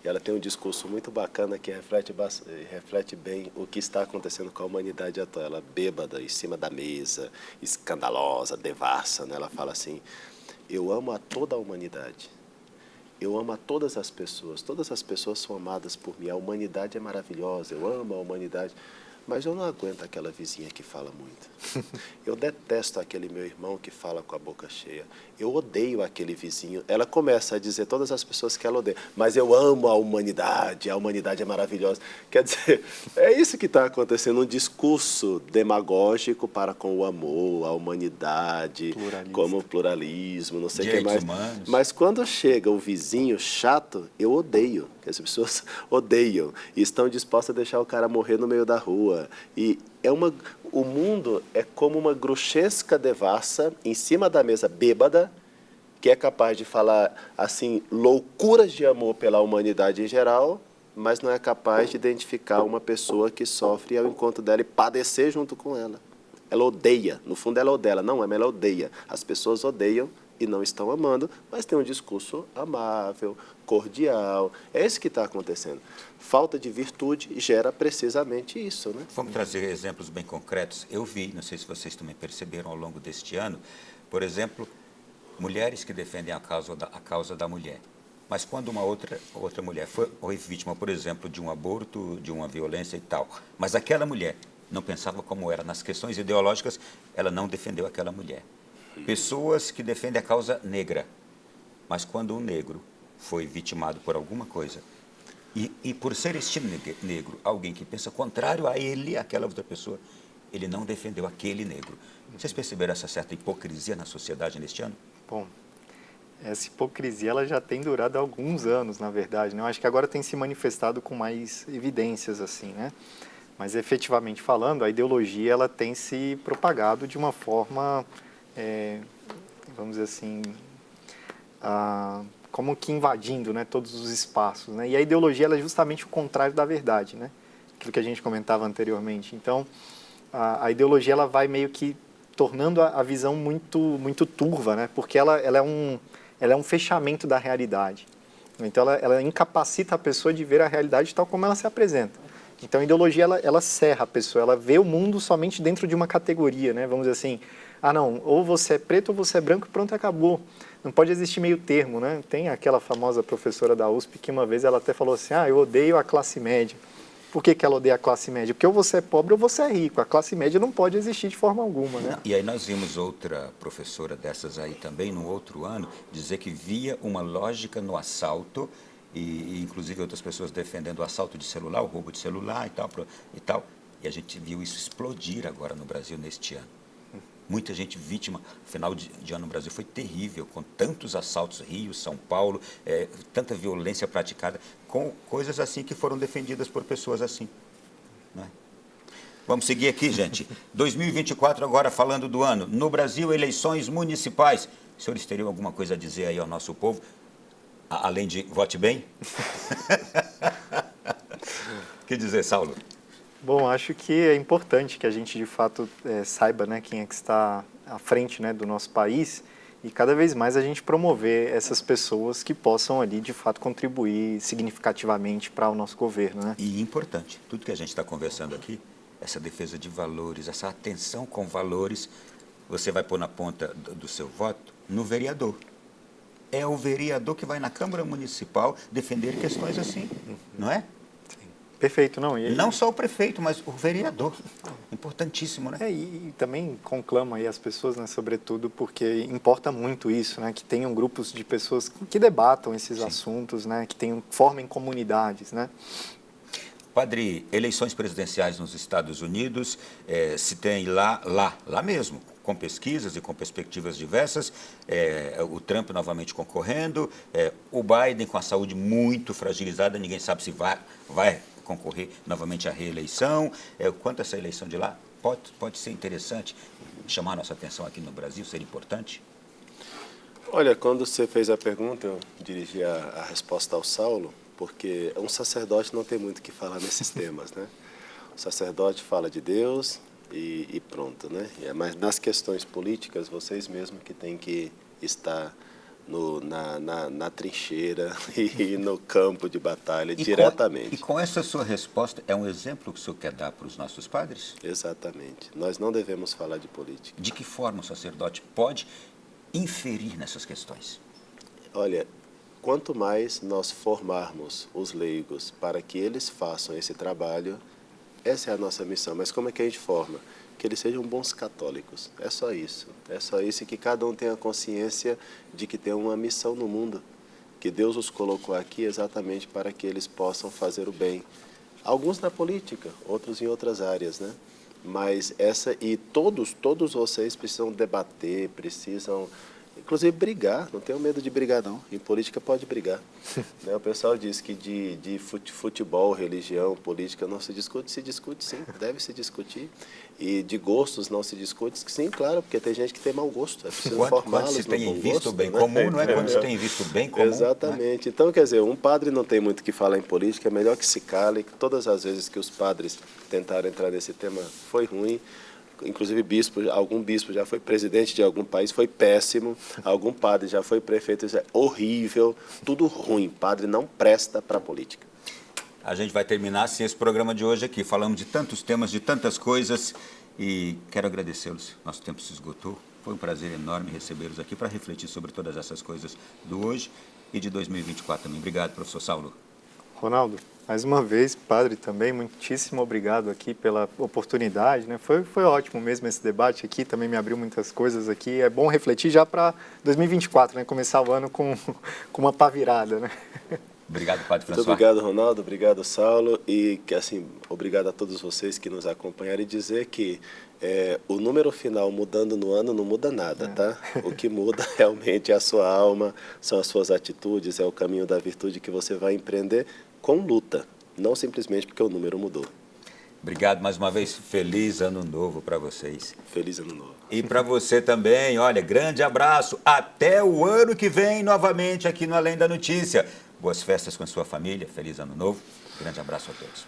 E ela tem um discurso muito bacana que reflete bem o que está acontecendo com a humanidade atual. Ela bêbada, em cima da mesa, escandalosa, devassa, né? Ela fala assim, eu amo a toda a humanidade. Eu amo a todas as pessoas são amadas por mim, a humanidade é maravilhosa, eu amo a humanidade, mas eu não aguento aquela vizinha que fala muito. Eu detesto aquele meu irmão que fala com a boca cheia. Eu odeio aquele vizinho. Ela começa a dizer todas as pessoas que ela odeia, mas eu amo a humanidade é maravilhosa. Quer dizer, é isso que está acontecendo, um discurso demagógico para com o amor, a humanidade, como o pluralismo, não sei o que mais. Humanos. Mas quando chega o vizinho chato, eu odeio. As pessoas odeiam e estão dispostas a deixar o cara morrer no meio da rua. E o mundo é como uma Grushenska devassa em cima da mesa bêbada, que é capaz de falar assim loucuras de amor pela humanidade em geral, mas não é capaz de identificar uma pessoa que sofre ao encontro dela e padecer junto com ela. Ela odeia, no fundo ela odeia, não é, mas ela odeia. As pessoas odeiam e não estão amando, mas tem um discurso amável, cordial. É isso que está acontecendo. Falta de virtude gera precisamente isso, né? Vamos trazer exemplos bem concretos. Eu vi, não sei se vocês também perceberam ao longo deste ano, por exemplo, mulheres que defendem a causa da mulher. Mas quando uma outra mulher foi vítima, por exemplo, de um aborto, de uma violência e tal, mas aquela mulher não pensava como era nas questões ideológicas, ela não defendeu aquela mulher. Pessoas que defendem a causa negra, mas quando um negro foi vitimado por alguma coisa, e por ser este negro, alguém que pensa contrário a ele, aquela outra pessoa, ele não defendeu aquele negro. Vocês perceberam essa certa hipocrisia na sociedade neste ano? Bom, essa hipocrisia ela já tem durado há alguns anos, na verdade, né? Eu acho que agora tem se manifestado com mais evidências, assim, né? Mas, efetivamente falando, a ideologia ela tem se propagado de uma forma, vamos dizer assim, como que invadindo, né, todos os espaços, né? E a ideologia ela é justamente o contrário da verdade, né? Aquilo que a gente comentava anteriormente. Então, a ideologia ela vai meio que tornando a visão muito turva, né? Porque ela é um fechamento da realidade. Então, ela incapacita a pessoa de ver a realidade tal como ela se apresenta. Então, a ideologia, ela cerra a pessoa, ela vê o mundo somente dentro de uma categoria, né? Vamos dizer assim, não, ou você é preto ou você é branco, pronto, acabou. Não pode existir meio termo, né? Tem aquela famosa professora da USP que uma vez ela até falou assim, eu odeio a classe média. Por que ela odeia a classe média? Porque ou você é pobre ou você é rico. A classe média não pode existir de forma alguma, né? E aí nós vimos outra professora dessas aí também, no outro ano, dizer que via uma lógica no assalto, e inclusive outras pessoas defendendo o assalto de celular, o roubo de celular e tal. E a gente viu isso explodir agora no Brasil neste ano. Muita gente vítima. O final de ano no Brasil foi terrível, com tantos assaltos, Rio, São Paulo, tanta violência praticada, com coisas assim que foram defendidas por pessoas assim. Né? Vamos seguir aqui, gente. 2024 agora, falando do ano. No Brasil, eleições municipais. Os senhores teriam alguma coisa a dizer aí ao nosso povo? Além de vote bem? O que dizer, Saulo? Bom, acho que é importante que a gente, de fato, saiba, né, quem é que está à frente, né, do nosso país e cada vez mais a gente promover essas pessoas que possam ali, de fato, contribuir significativamente para o nosso governo, né? E importante, tudo que a gente está conversando aqui, essa defesa de valores, essa atenção com valores, você vai pôr na ponta do seu voto no vereador. É o vereador que vai na Câmara Municipal defender questões assim, não é? Perfeito, não. Não só o prefeito, mas o vereador. Importantíssimo, né? E também conclama aí as pessoas, né, sobretudo, porque importa muito isso, né, que tenham grupos de pessoas que debatam esses assuntos, né, que formem comunidades, né? Padre, eleições presidenciais nos Estados Unidos, se tem lá mesmo, com pesquisas e com perspectivas diversas, o Trump novamente concorrendo, o Biden com a saúde muito fragilizada, ninguém sabe se vai concorrer novamente à reeleição. Quanto a essa eleição de lá, pode ser interessante, chamar nossa atenção aqui no Brasil, ser importante? Olha, quando você fez a pergunta, eu dirigi a resposta ao Saulo, porque um sacerdote não tem muito o que falar nesses temas, né? O sacerdote fala de Deus e pronto, né? Mas nas questões políticas, vocês mesmos que têm que estar na trincheira e no campo de batalha diretamente. E com essa sua resposta, é um exemplo que o senhor quer dar para os nossos padres? Exatamente. Nós não devemos falar de política. De que forma o sacerdote pode inferir nessas questões? Olha, quanto mais nós formarmos os leigos para que eles façam esse trabalho, essa é a nossa missão. Mas como é que a gente forma? Que eles sejam bons católicos. É só isso. É só isso, e que cada um tenha consciência de que tem uma missão no mundo, que Deus os colocou aqui exatamente para que eles possam fazer o bem. Alguns na política, outros em outras áreas, né? Mas todos vocês precisam debater, precisam, inclusive, brigar. Não tenham medo de brigar, não. Em política pode brigar. Né? O pessoal diz que de futebol, religião, política não se discute sim, deve se discutir. E de gostos não se discute, sim, claro, porque tem gente que tem mau gosto. É preciso formá-los quando se tem visto gosto, bem né? comum, não é? Quando se tem visto bem comum. Exatamente. Né? Então, quer dizer, um padre não tem muito o que falar em política, é melhor que se cale. Todas as vezes que os padres tentaram entrar nesse tema foi ruim. inclusive algum bispo já foi presidente de algum país, foi péssimo, algum padre já foi prefeito, isso é horrível, tudo ruim, padre não presta para a política. A gente vai terminar assim esse programa de hoje aqui, falamos de tantos temas, de tantas coisas, e quero agradecê-los, nosso tempo se esgotou, foi um prazer enorme recebê-los aqui para refletir sobre todas essas coisas do hoje e de 2024 também. Obrigado, professor Saulo. Ronaldo, mais uma vez, padre, também, muitíssimo obrigado aqui pela oportunidade, né? Foi ótimo mesmo esse debate aqui, também me abriu muitas coisas aqui. É bom refletir já para 2024, né? Começar o ano com uma pá virada, né? Obrigado, padre François. Muito obrigado, Ronaldo, obrigado, Saulo, e que assim, obrigado a todos vocês que nos acompanharam e dizer que o número final mudando no ano não muda nada, tá? O que muda realmente é a sua alma, são as suas atitudes, é o caminho da virtude que você vai empreender com luta, não simplesmente porque o número mudou. Obrigado mais uma vez, feliz ano novo para vocês. Feliz ano novo. E para você também, olha, grande abraço, até o ano que vem novamente aqui no Além da Notícia. Boas festas com a sua família, feliz ano novo, grande abraço a todos.